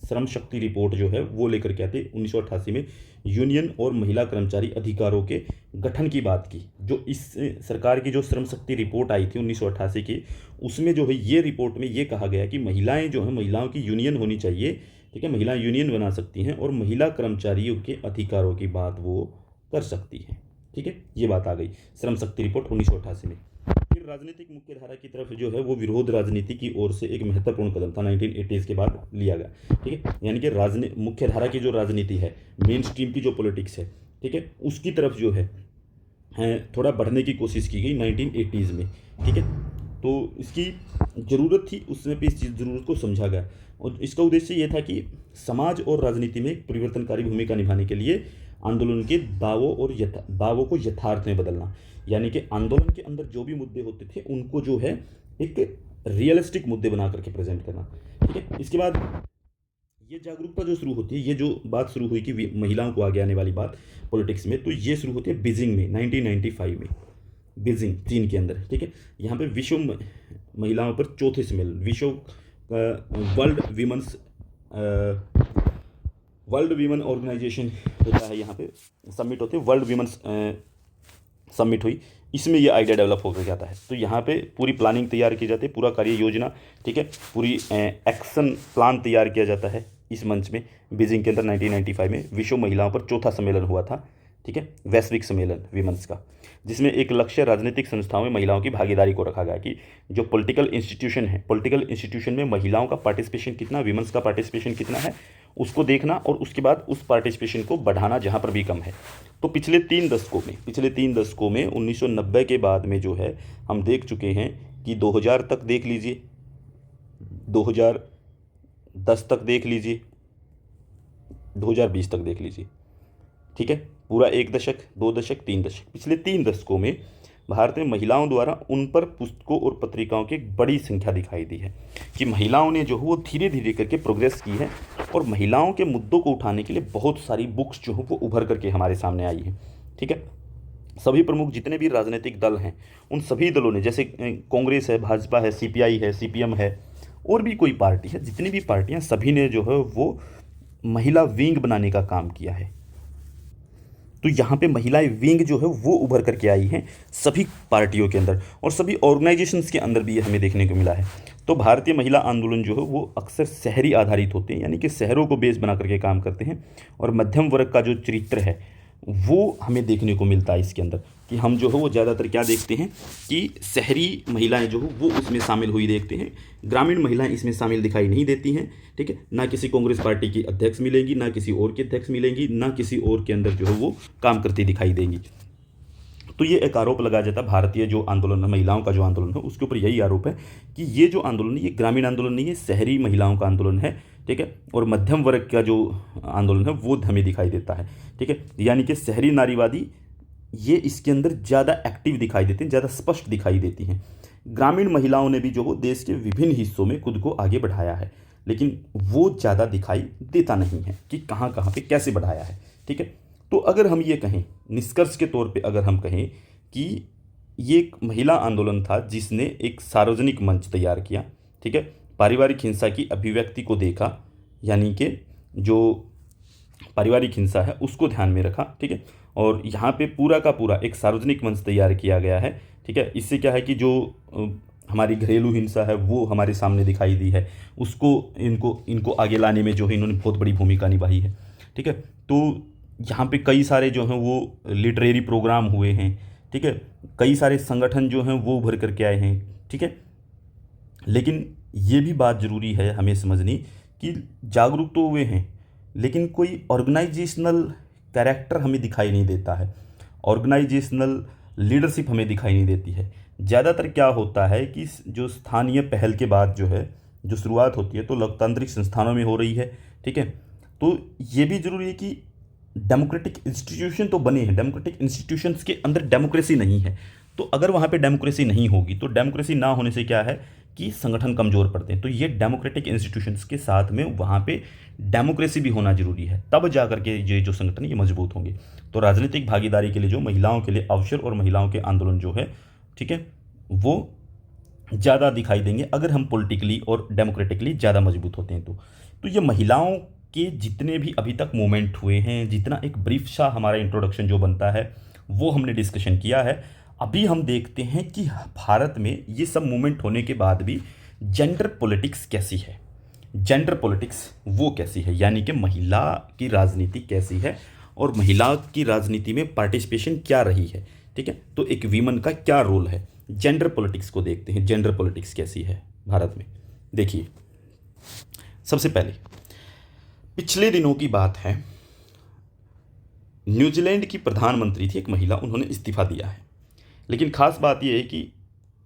श्रम शक्ति रिपोर्ट जो है वो लेकर के आते 1988 में यूनियन और महिला कर्मचारी अधिकारों के गठन की बात की। जो इस सरकार की जो श्रम शक्ति रिपोर्ट आई थी 1988 की, उसमें जो है ये रिपोर्ट में ये कहा गया कि महिलाएं जो है, महिलाओं की यूनियन होनी चाहिए, ठीक है, महिलाएं यूनियन बना सकती हैं और महिला कर्मचारियों के अधिकारों की बात वो कर सकती हैं, ठीक है। ये बात आ गई श्रम शक्ति रिपोर्ट 1988 में। फिर राजनीतिक मुख्यधारा की तरफ जो है वो विरोध राजनीति की ओर से एक महत्वपूर्ण कदम था 1980s के बाद लिया गया, ठीक है। यानी कि मुख्यधारा की जो राजनीति है, मेन स्ट्रीम की जो पॉलिटिक्स है, ठीक है, उसकी तरफ जो है थोड़ा बढ़ने की कोशिश की गई 1980s में, ठीक है। तो इसकी ज़रूरत थी, उस समय पे इस चीज़ ज़रूरत को समझा गया और इसका उद्देश्य ये था कि समाज और राजनीति में एक परिवर्तनकारी भूमिका निभाने के लिए आंदोलन के दावों को यथार्थ में बदलना। यानी कि आंदोलन के अंदर जो भी मुद्दे होते थे उनको जो है एक रियलिस्टिक मुद्दे बना करके प्रेजेंट करना, ठीक है। इसके बाद ये जागरूकता जो शुरू होती है, ये जो बात शुरू हुई कि महिलाओं को आगे आने वाली बात पॉलिटिक्स में, तो ये शुरू होती है बीजिंग में 1995 में, बीजिंग चीन के अंदर, ठीक है। यहाँ पे विश्व महिलाओं पर चौथे सम्मेलन, विश्व वर्ल्ड वीमन ऑर्गेनाइजेशन होता है, यहाँ पे समिट होते हैं, वर्ल्ड वीमेंस समिट हुई, इसमें ये आइडिया डेवलप होकर जाता है। तो यहाँ पे पूरी प्लानिंग तैयार की जाती है, पूरा कार्य योजना, ठीक है, पूरी एक्शन प्लान तैयार किया जाता है इस मंच में। बीजिंग के अंदर 1995 में विश्व महिलाओं पर चौथा सम्मेलन हुआ था, ठीक है, वैश्विक सम्मेलन वीमेंस का, जिसमें एक लक्ष्य राजनीतिक संस्थाओं में महिलाओं की भागीदारी को रखा गया कि जो पॉलिटिकल इंस्टीट्यूशन है, पॉलिटिकल इंस्टीट्यूशन में महिलाओं का पार्टिसिपेशन कितना, वीमेंस का पार्टिसिपेशन कितना है, उसको देखना और उसके बाद उस पार्टिसिपेशन को बढ़ाना जहाँ पर भी कम है। तो पिछले तीन दशकों में 1990 के बाद में जो है हम देख चुके हैं कि 2000 तक देख लीजिए, 2010 तक देख लीजिए, 2020 तक देख लीजिए, ठीक है, पूरा एक दशक, 2 दशक, 3 दशक। पिछले 3 दशकों में भारत में महिलाओं द्वारा उन पर पुस्तकों और पत्रिकाओं की एक बड़ी संख्या दिखाई दी है कि महिलाओं ने जो है वो धीरे धीरे करके प्रोग्रेस की है और महिलाओं के मुद्दों को उठाने के लिए बहुत सारी बुक्स जो हैं वो उभर करके हमारे सामने आई हैं, ठीक है। सभी प्रमुख जितने भी राजनीतिक दल हैं उन सभी दलों ने, जैसे कांग्रेस है, भाजपा है, CPI है, CPM है, और भी कोई पार्टी है, जितनी भी पार्टियां, सभी ने जो है वो महिला विंग बनाने का काम किया है। तो यहाँ पे महिलाएं विंग जो है वो उभर करके आई हैं सभी पार्टियों के अंदर, और सभी ऑर्गेनाइजेशंस के अंदर भी ये हमें देखने को मिला है। तो भारतीय महिला आंदोलन जो है वो अक्सर शहरी आधारित होते हैं, यानी कि शहरों को बेस बना करके काम करते हैं, और मध्यम वर्ग का जो चरित्र है वो हमें देखने को मिलता है इसके अंदर, कि हम जो है वो ज़्यादातर क्या देखते हैं कि शहरी महिलाएं जो हो वो उसमें शामिल हुई देखते हैं, ग्रामीण महिलाएं इसमें शामिल दिखाई नहीं देती हैं। ठीक है, ना किसी कांग्रेस पार्टी की अध्यक्ष मिलेंगी, ना किसी और की अध्यक्ष मिलेंगी, ना किसी और के अंदर जो है वो काम करती दिखाई देंगी। तो ये एक आरोप लगाया जाता है भारतीय जो आंदोलन है, महिलाओं का जो आंदोलन है, उसके ऊपर यही आरोप है कि ये जो आंदोलन है ये ग्रामीण आंदोलन नहीं है, शहरी महिलाओं का आंदोलन है। ठीक है, और मध्यम वर्ग का जो आंदोलन है वो हमें दिखाई देता है। ठीक है, यानी कि शहरी नारीवादी ये इसके अंदर ज़्यादा एक्टिव दिखाई देते हैं, ज़्यादा स्पष्ट दिखाई देती हैं। ग्रामीण महिलाओं ने भी जो वो देश के विभिन्न हिस्सों में खुद को आगे बढ़ाया है, लेकिन वो ज़्यादा दिखाई देता नहीं है कि कहाँ कहाँ पे कैसे बढ़ाया है। ठीक है, तो अगर हम ये कहें, निष्कर्ष के तौर पे अगर हम कहें कि ये एक महिला आंदोलन था जिसने एक सार्वजनिक मंच तैयार किया। ठीक है, पारिवारिक हिंसा की अभिव्यक्ति को देखा, यानी कि जो पारिवारिक हिंसा है उसको ध्यान में रखा। ठीक है, और यहाँ पे पूरा का पूरा एक सार्वजनिक मंच तैयार किया गया है। ठीक है, इससे क्या है कि जो हमारी घरेलू हिंसा है वो हमारे सामने दिखाई दी है, उसको इनको आगे लाने में जो है इन्होंने बहुत बड़ी भूमिका निभाई है। ठीक है, तो यहाँ पे कई सारे जो हैं वो लिटरेरी प्रोग्राम हुए हैं। ठीक है, कई सारे संगठन जो हैं वो उभर करके आए हैं। ठीक है, लेकिन ये भी बात ज़रूरी है हमें समझनी कि जागरूक तो हुए हैं, लेकिन कोई ऑर्गेनाइजेशनल कैरेक्टर हमें दिखाई नहीं देता है, ऑर्गेनाइजेशनल लीडरशिप हमें दिखाई नहीं देती है। ज़्यादातर क्या होता है कि जो स्थानीय पहल के बाद जो है जो शुरुआत होती है तो लोकतांत्रिक संस्थानों में हो रही है। ठीक है, तो ये भी ज़रूरी है कि डेमोक्रेटिक इंस्टीट्यूशन तो बने हैं, डेमोक्रेटिक इंस्टीट्यूशंस के अंदर डेमोक्रेसी नहीं है। तो अगर वहाँ पे डेमोक्रेसी नहीं होगी तो डेमोक्रेसी ना होने से क्या है कि संगठन कमज़ोर पड़ते हैं। तो ये डेमोक्रेटिक इंस्टीट्यूशंस के साथ में वहाँ पे डेमोक्रेसी भी होना जरूरी है, तब जा करके ये जो संगठन ये मजबूत होंगे। तो राजनीतिक भागीदारी के लिए जो महिलाओं के लिए अवसर और महिलाओं के आंदोलन जो है, ठीक है, वो ज़्यादा दिखाई देंगे अगर हम पॉलिटिकली और डेमोक्रेटिकली ज़्यादा मजबूत होते हैं। तो ये महिलाओं के जितने भी अभी तक मूवमेंट हुए हैं, जितना एक ब्रीफ सा हमारा इंट्रोडक्शन जो बनता है वो हमने डिस्कशन किया है। अभी हम देखते हैं कि भारत में ये सब मूवमेंट होने के बाद भी जेंडर पॉलिटिक्स कैसी है, जेंडर पॉलिटिक्स वो कैसी है, यानी कि महिला की राजनीति कैसी है और महिला की राजनीति में पार्टिसिपेशन क्या रही है। ठीक है, तो एक वीमन का क्या रोल है, जेंडर पॉलिटिक्स को देखते हैं, जेंडर पॉलिटिक्स कैसी है भारत में। देखिए, सबसे पहले पिछले दिनों की बात है, न्यूजीलैंड की प्रधानमंत्री थी एक महिला, उन्होंने इस्तीफा दिया है। लेकिन खास बात यह है कि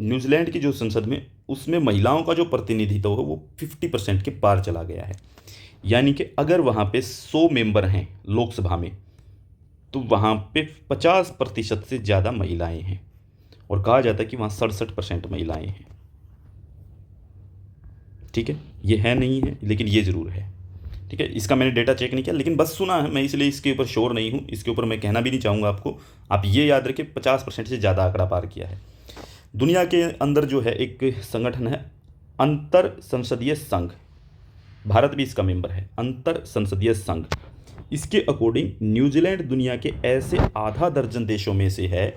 न्यूजीलैंड की जो संसद में उसमें महिलाओं का जो प्रतिनिधित्व है वो 50% के पार चला गया है। यानी कि अगर वहाँ पे 100 मेंबर हैं लोकसभा में तो वहाँ पे 50% से ज़्यादा महिलाएं हैं, और कहा जाता है कि वहाँ 67% महिलाएं हैं। ठीक है, ये है नहीं है लेकिन ये ज़रूर है। ठीक है, इसका मैंने डेटा चेक नहीं किया लेकिन बस सुना है मैं, इसलिए इसके ऊपर श्योर नहीं हूँ, इसके ऊपर मैं कहना भी नहीं चाहूँगा आपको। आप ये याद रखें 50% से ज़्यादा आंकड़ा पार किया है। दुनिया के अंदर जो है एक संगठन है अंतर संसदीय संघ, भारत भी इसका मेंबर है, अंतर संसदीय संघ। इसके अकॉर्डिंग न्यूजीलैंड दुनिया के ऐसे आधा दर्जन देशों में से है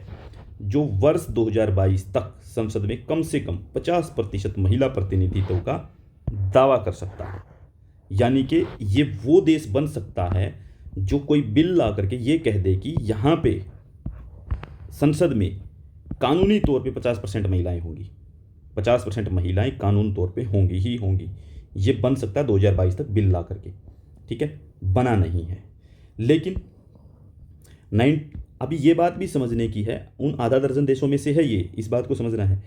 जो वर्ष 2022 तक संसद में कम से कम 50% महिला प्रतिनिधित्व का दावा कर सकता है। यानी कि ये वो देश बन सकता है जो कोई बिल ला करके ये कह दे कि यहाँ पे संसद में कानूनी तौर पे 50% महिलाएं होंगी, 50% महिलाएं कानून तौर पे होंगी ही होंगी। ये बन सकता है 2022 तक बिल ला करके। ठीक है, बना नहीं है। लेकिन अभी ये बात भी समझने की है, उन आधा दर्जन देशों में से है ये, इस बात को समझना है।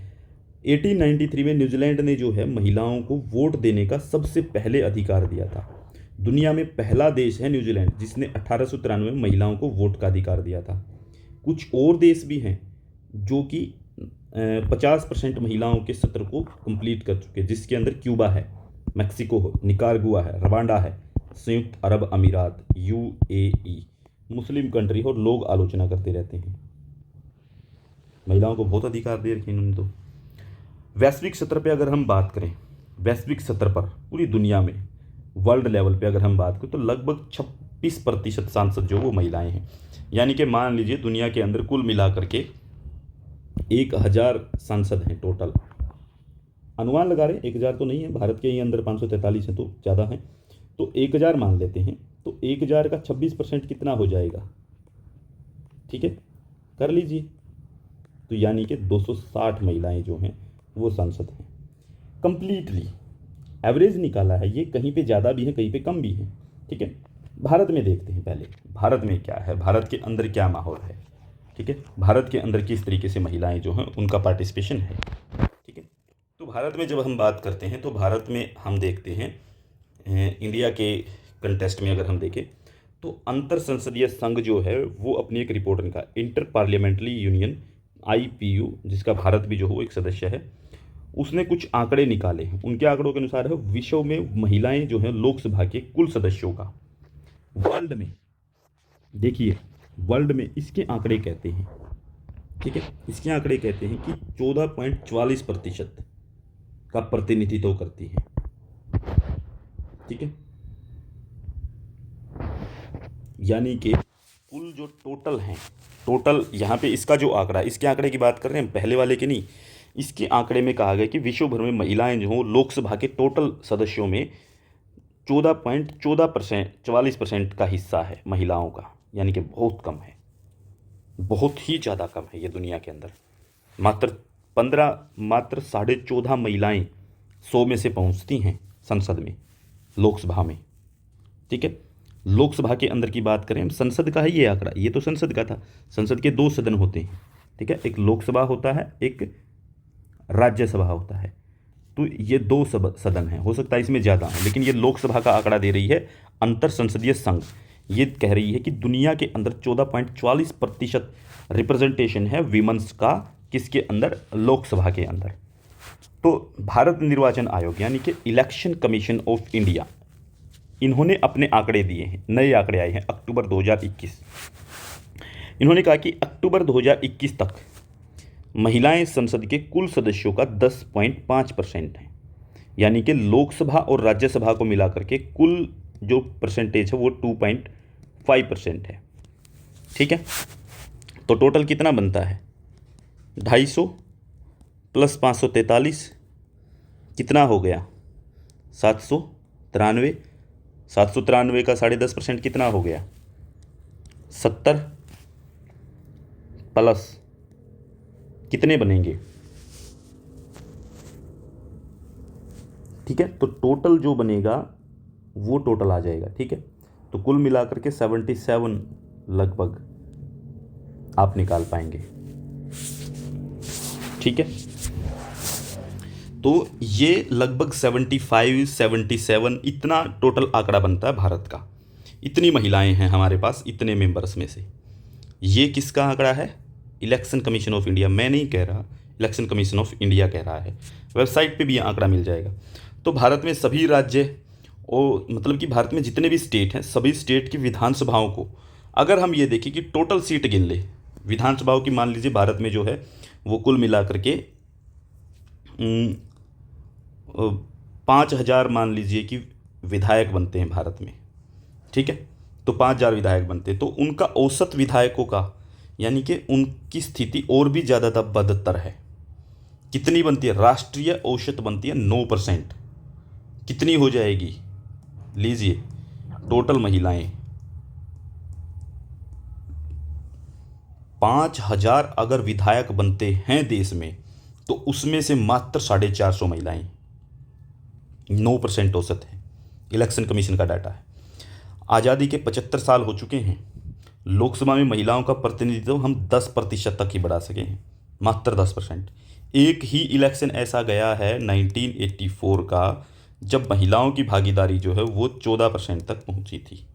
1893 में न्यूजीलैंड ने जो है महिलाओं को वोट देने का सबसे पहले अधिकार दिया था। दुनिया में पहला देश है न्यूजीलैंड जिसने 1893 में महिलाओं को वोट का अधिकार दिया था। कुछ और देश भी हैं जो कि 50% महिलाओं के सत्र को कंप्लीट कर चुके, जिसके अंदर क्यूबा है, मैक्सिको है, निकारागुआ है, रवांडा है, संयुक्त अरब अमीरात, UAE, मुस्लिम कंट्री, और लोग आलोचना करते रहते हैं। महिलाओं को बहुत अधिकार दे रखे इन्होंने। तो वैश्विक स्तर पे अगर हम बात करें वैश्विक स्तर पर पूरी दुनिया में वर्ल्ड लेवल पे अगर हम बात करें तो लगभग 26% सांसद जो वो महिलाएं हैं। यानी कि मान लीजिए दुनिया के अंदर कुल मिला करके 1000 सांसद हैं टोटल। अनुमान लगा रहे हैं, 1000 तो नहीं है, भारत के ही अंदर 543 हैं तो ज़्यादा हैं, तो 1000 मान लेते हैं। तो 1000 का 26% कितना हो जाएगा, ठीक है, कर लीजिए। तो यानी कि 260 महिलाएं जो हैं वो सांसद हैं। कंप्लीटली एवरेज निकाला है ये, कहीं पे ज़्यादा भी है कहीं पे कम भी है, ठीक है। भारत में देखते हैं पहले, भारत में क्या है, भारत के अंदर क्या माहौल है, ठीक है, भारत के अंदर किस तरीके से महिलाएं जो हैं उनका पार्टिसिपेशन है, ठीक है। तो भारत में जब हम बात करते हैं तो भारत में हम देखते हैं इंडिया के कंटेस्ट में अगर हम देखें तो अंतर संसदीय संघ जो है वो अपनी एक रिपोर्ट निकाला, इंटर पार्लियामेंट्री यूनियन IPU, जिसका भारत भी जो हो एक सदस्य है, उसने कुछ आंकड़े निकाले हैं। उनके आंकड़ों के अनुसार है विश्व में महिलाएं जो हैं लोकसभा के कुल सदस्यों का, वर्ल्ड में देखिए, वर्ल्ड में इसके आंकड़े कहते हैं, ठीक है, इसके आंकड़े कहते हैं कि 14.44% का प्रतिनिधित्व करती है, ठीक है। यानी कि कुल जो टोटल हैं, टोटल यहाँ पे इसका जो आंकड़ा, इसके आंकड़े की बात कर रहे हैं, पहले वाले के नहीं, इसके आंकड़े में कहा गया कि विश्व भर में महिलाएं जो हों लोकसभा के टोटल सदस्यों में 14.44% का हिस्सा है महिलाओं का, यानी कि बहुत कम है, बहुत ही ज़्यादा कम है ये दुनिया के अंदर। मात्र 14.5 महिलाएं 100 में से पहुंचती हैं संसद में, लोकसभा में, ठीक है। लोकसभा के अंदर की बात करें, संसद का है ये आंकड़ा, ये तो संसद का था। संसद के 2 सदन होते हैं, ठीक है, एक लोकसभा होता है, एक राज्यसभा होता है। तो ये 2 सदन हैं, हो सकता है इसमें ज़्यादा है, लेकिन ये लोकसभा का आंकड़ा दे रही है अंतर संसदीय संघ। ये कह रही है कि दुनिया के अंदर 14.44% रिप्रेजेंटेशन है विमेंस का, किसके अंदर, लोकसभा के अंदर। तो भारत निर्वाचन आयोग यानी कि इलेक्शन कमीशन ऑफ इंडिया, इन्होंने अपने आंकड़े दिए हैं, नए आंकड़े आए हैं अक्टूबर 2021। इन्होंने कहा कि अक्टूबर 2021 तक महिलाएं संसद के कुल सदस्यों का 10.5% है, यानी कि लोकसभा और राज्यसभा को मिलाकर के कुल जो परसेंटेज है वो 2.5% है, ठीक है। तो टोटल कितना बनता है, 250 प्लस 543 कितना हो गया, 793। 793 का 10.5% कितना हो गया, 70 प्लस कितने बनेंगे, ठीक है। तो टोटल जो बनेगा वो टोटल आ जाएगा, ठीक है। तो कुल मिलाकर के 77 लगभग आप निकाल पाएंगे, ठीक है। तो ये लगभग 75-77 इतना टोटल आंकड़ा बनता है भारत का। इतनी महिलाएं हैं हमारे पास इतने मेंबर्स में से। ये किसका आंकड़ा है, इलेक्शन कमीशन ऑफ इंडिया, मैं नहीं कह रहा, इलेक्शन कमीशन ऑफ इंडिया कह रहा है। वेबसाइट पे भी ये आंकड़ा मिल जाएगा। तो भारत में सभी राज्य और मतलब कि भारत में जितने भी स्टेट हैं, सभी स्टेट की विधानसभाओं को अगर हम ये देखें कि टोटल सीट गिन ले विधानसभाओं की, मान लीजिए भारत में जो है वो कुल मिला करके 5000 मान लीजिए कि विधायक बनते हैं भारत में, ठीक है। तो 5000 विधायक बनते हैं, तो उनका औसत विधायकों का यानी कि उनकी स्थिति और भी ज़्यादा बदतर है। कितनी बनती है, राष्ट्रीय औसत बनती है 9%। कितनी हो जाएगी, लीजिए टोटल महिलाएं 5000 अगर विधायक बनते हैं देश में, तो उसमें से मात्र 450 महिलाएं, 9% औसत है, इलेक्शन कमीशन का डाटा है। आज़ादी के 75 साल हो चुके हैं, लोकसभा में महिलाओं का प्रतिनिधित्व हम 10% तक ही बढ़ा सके हैं, मात्र 10%। एक ही इलेक्शन ऐसा गया है 1984 का, जब महिलाओं की भागीदारी जो है वो 14% तक पहुंची थी।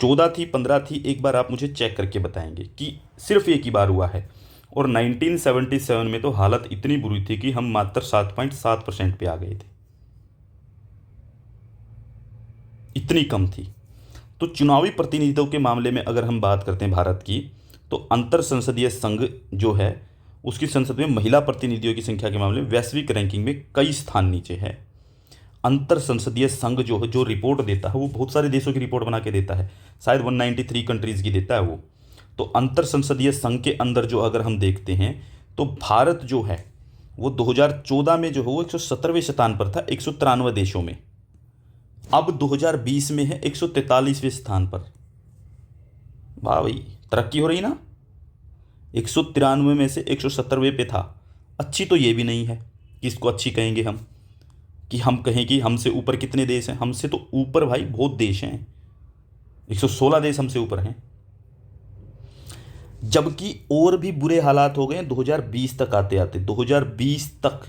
14 थी, 15 थी, एक बार आप मुझे चेक करके बताएंगे कि सिर्फ एक ही बार हुआ है। और 1977 में तो हालत इतनी बुरी थी कि हम मात्र 7.7% पे आ गए थे, इतनी कम थी। तो चुनावी प्रतिनिधित्व के मामले में अगर हम बात करते हैं भारत की, तो अंतर संसदीय संघ जो है उसकी संसद में महिला प्रतिनिधियों की संख्या के मामले में वैश्विक रैंकिंग में कई स्थान नीचे है। अंतर संसदीय संघ जो है, जो रिपोर्ट देता है, वो बहुत सारे देशों की रिपोर्ट बना के देता है, शायद 193 कंट्रीज़ की देता है वो। तो अंतर संसदीय संघ के अंदर जो अगर हम देखते हैं तो भारत जो है वो 2014 में जो है वो 117वें स्थान पर था 193 देशों में। अब 2020 में है 143वें स्थान पर। वाह भाई, तरक्की हो रही ना। 193 में से 117वें पे था। अच्छी तो ये भी नहीं है कि इसको अच्छी कहेंगे हम, कि हम कहें कि हमसे ऊपर कितने देश हैं। हमसे तो ऊपर भाई बहुत देश हैं, 116 देश हमसे ऊपर हैं। जबकि और भी बुरे हालात हो गए हैं 2020 तक आते आते। 2020 तक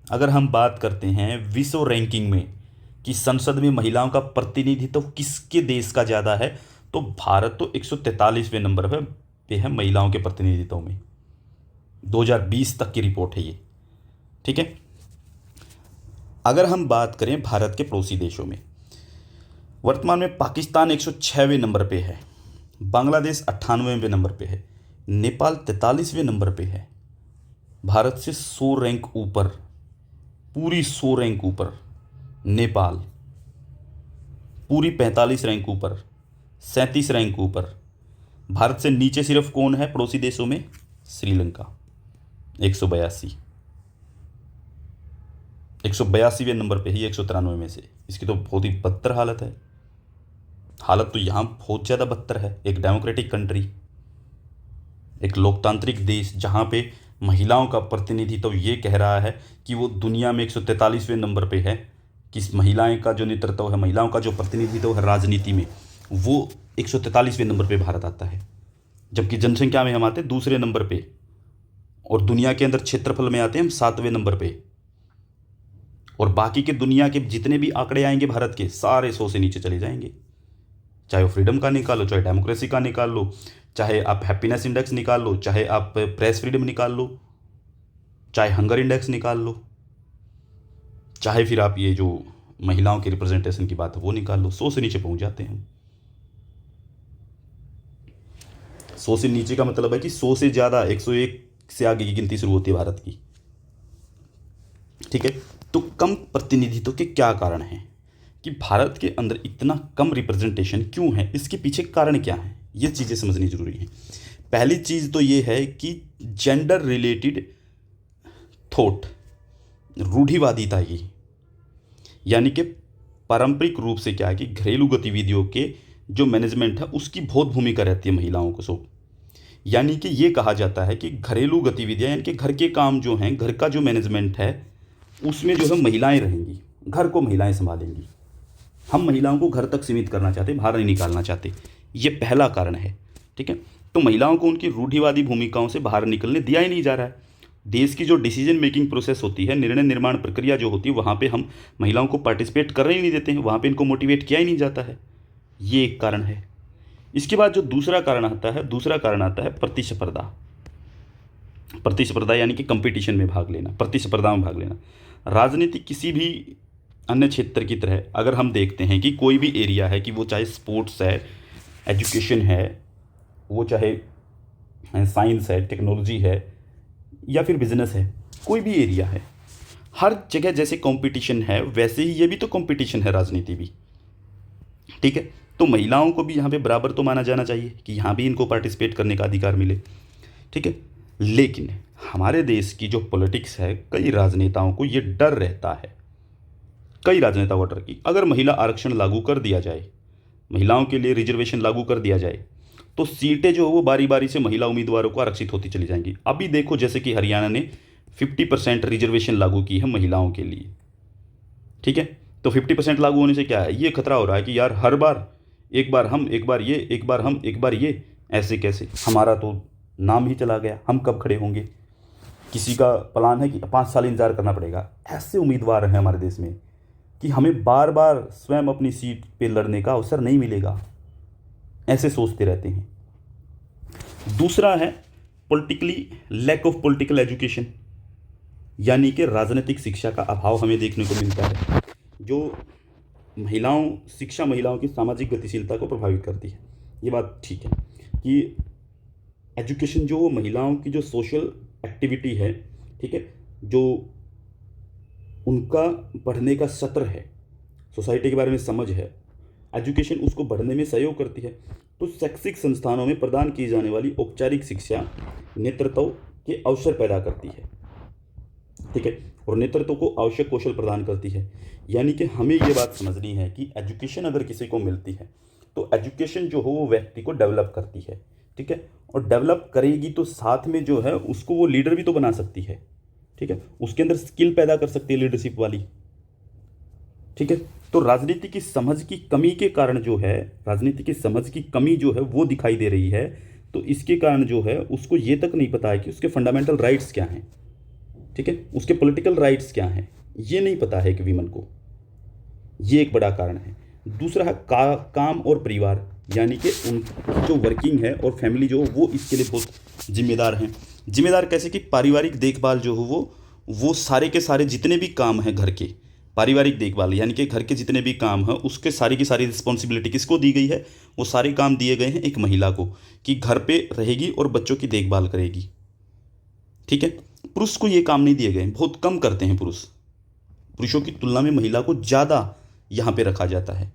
अगर हम बात करते हैं विश्व रैंकिंग में कि संसद में महिलाओं का प्रतिनिधित्व किसके देश का ज़्यादा है, तो भारत तो 143वें नंबर पे है महिलाओं के प्रतिनिधित्व में। 2020 तक की रिपोर्ट है ये, ठीक है। अगर हम बात करें भारत के पड़ोसी देशों में, वर्तमान में पाकिस्तान 106वें नंबर पे है, बांग्लादेश 98वें नंबर पे है, नेपाल 43वें नंबर पे है। भारत से 100 रैंक ऊपर, पूरी 100 रैंक ऊपर नेपाल, पूरी 45 रैंक ऊपर, 37 रैंक ऊपर। भारत से नीचे सिर्फ कौन है पड़ोसी देशों में? श्रीलंका 182, 182वें नंबर पे ही 193 में से। इसकी तो बहुत ही बदतर हालत है। हालत तो यहाँ बहुत ज़्यादा बदतर है। एक डेमोक्रेटिक कंट्री, एक लोकतांत्रिक देश, जहाँ पे महिलाओं का प्रतिनिधित्व ये कह रहा है कि वो दुनिया में 143वें नंबर पे है, कि महिलाएं का जो नेतृत्व है, महिलाओं का जो प्रतिनिधित्व है राजनीति में, वो 143वें नंबर पे भारत आता है। जबकि जनसंख्या में हम आते हैं दूसरे नंबर पे, और दुनिया के अंदर क्षेत्रफल में आते हैं हम 7वें नंबर पे। और बाकी के दुनिया के जितने भी आंकड़े आएंगे भारत के, सारे 100 से नीचे चले जाएंगे। चाहे वो फ्रीडम का निकालो, चाहे डेमोक्रेसी का निकाल लो, चाहे आप हैप्पीनेस इंडेक्स निकाल लो, चाहे आप प्रेस फ्रीडम निकाल लो, चाहे हंगर इंडेक्स निकाल लो, चाहे फिर आप ये जो महिलाओं के रिप्रेजेंटेशन की बात है वो निकाल लो, 100 से नीचे पहुंच जाते हैं। 100 से नीचे का मतलब है कि 100 से ज़्यादा, 101 से आगे की गिनती शुरू होती है भारत की, ठीक है। तो कम प्रतिनिधित्व के क्या कारण हैं, कि भारत के अंदर इतना कम रिप्रेजेंटेशन क्यों है, इसके पीछे कारण क्या है, ये चीज़ें समझनी जरूरी है। पहली चीज़ तो ये है कि जेंडर रिलेटेड थॉट, रूढ़िवादिता की, यानी कि पारंपरिक रूप से क्या है कि घरेलू गतिविधियों के जो मैनेजमेंट है उसकी बहुत भूमिका रहती है महिलाओं को। सो यानी कि ये कहा जाता है कि घरेलू गतिविधियाँ, यानी कि घर के काम जो हैं, घर का जो मैनेजमेंट है, उसमें जो है महिलाएं रहेंगी, घर को महिलाएं संभालेंगी। हम महिलाओं को घर तक सीमित करना चाहते, बाहर नहीं निकालना चाहते। ये पहला कारण है, ठीक है। तो महिलाओं को उनकी रूढ़िवादी भूमिकाओं से बाहर निकलने दिया ही नहीं जा रहा है। देश की जो डिसीजन मेकिंग प्रोसेस होती है, निर्णय निर्माण प्रक्रिया जो होती है, वहाँ पे हम महिलाओं को पार्टिसिपेट करने ही नहीं देते हैं, वहाँ पे इनको मोटिवेट किया ही नहीं जाता है। ये एक कारण है। इसके बाद जो दूसरा कारण आता है प्रतिस्पर्धा। प्रतिस्पर्धा यानी कि कंपटीशन में भाग लेना, प्रतिस्पर्धा में भाग लेना। राजनीति किसी भी अन्य क्षेत्र की तरह अगर हम देखते हैं कि कोई भी एरिया है, कि वो चाहे स्पोर्ट्स है, एजुकेशन है, वो चाहे साइंस है, टेक्नोलॉजी है, या फिर बिजनेस है, कोई भी एरिया है, हर जगह जैसे कंपटीशन है वैसे ही ये भी तो कंपटीशन है, राजनीति भी, ठीक है। तो महिलाओं को भी यहाँ पे बराबर तो माना जाना चाहिए कि यहाँ भी इनको पार्टिसिपेट करने का अधिकार मिले, ठीक है। लेकिन हमारे देश की जो पॉलिटिक्स है, कई राजनेताओं को ये डर रहता है, कई राजनेता वोटर की, अगर महिला आरक्षण लागू कर दिया जाए, महिलाओं के लिए रिजर्वेशन लागू कर दिया जाए, तो सीटें जो है वो बारी बारी से महिला उम्मीदवारों को आरक्षित होती चली जाएंगी। अभी देखो जैसे कि हरियाणा ने 50% रिजर्वेशन लागू की है महिलाओं के लिए, ठीक है। तो 50% लागू होने से क्या है, ये खतरा हो रहा है कि यार हर बार एक बार हम, एक बार ये, एक बार हम, एक बार ये, ऐसे कैसे, हमारा तो नाम ही चला गया, हम कब खड़े होंगे। किसी का प्लान है कि 5 साल इंतजार करना पड़ेगा। ऐसे उम्मीदवार हैं हमारे देश में कि हमें बार बार स्वयं अपनी सीट पे लड़ने का अवसर नहीं मिलेगा, ऐसे सोचते रहते हैं। दूसरा है politically lack of political education, यानी कि राजनीतिक शिक्षा का अभाव हमें देखने को मिलता है, जो शिक्षा महिलाओं की सामाजिक गतिशीलता को प्रभावित करती है। ये बात ठीक है कि एजुकेशन जो महिलाओं की जो सोशल एक्टिविटी है, ठीक है, जो उनका पढ़ने का सत्र है, सोसाइटी के बारे में समझ है, एजुकेशन उसको बढ़ने में सहयोग करती है। तो शैक्षिक संस्थानों में प्रदान की जाने वाली औपचारिक शिक्षा नेतृत्व के अवसर पैदा करती है, ठीक है, और नेतृत्व को आवश्यक कौशल प्रदान करती है। यानी कि हमें ये बात समझनी है कि एजुकेशन अगर किसी को मिलती है तो एजुकेशन जो हो वो व्यक्ति को डेवलप करती है, ठीक है, और डेवलप करेगी तो साथ में जो है उसको वो लीडर भी तो बना सकती है, ठीक है, उसके अंदर स्किल पैदा कर सकती है लीडरशिप वाली, ठीक है। तो राजनीति की समझ की कमी के कारण जो है, राजनीति की समझ की कमी जो है वो दिखाई दे रही है। तो इसके कारण जो है उसको ये तक नहीं पता है कि उसके फंडामेंटल राइट्स क्या हैं, ठीक है, उसके पॉलिटिकल राइट्स क्या हैं, ये नहीं पता है कि वीमन को, ये एक बड़ा कारण है। दूसरा है काम और परिवार, यानी कि उनकी जो वर्किंग है और फैमिली जो वो इसके लिए बहुत जिम्मेदार हैं। जिम्मेदार कैसे कि पारिवारिक देखभाल जो हो वो सारे के सारे जितने भी काम हैं घर के, पारिवारिक देखभाल यानी कि घर के जितने भी काम हैं उसके सारी की सारी रिस्पॉन्सिबिलिटी किसको दी गई है, वो सारे काम दिए गए हैं एक महिला को, कि घर पे रहेगी और बच्चों की देखभाल करेगी, ठीक है। पुरुष को ये काम नहीं दिए गए, बहुत कम करते हैं पुरुष, पुरुषों की तुलना में महिला को ज़्यादा यहाँ पे रखा जाता है,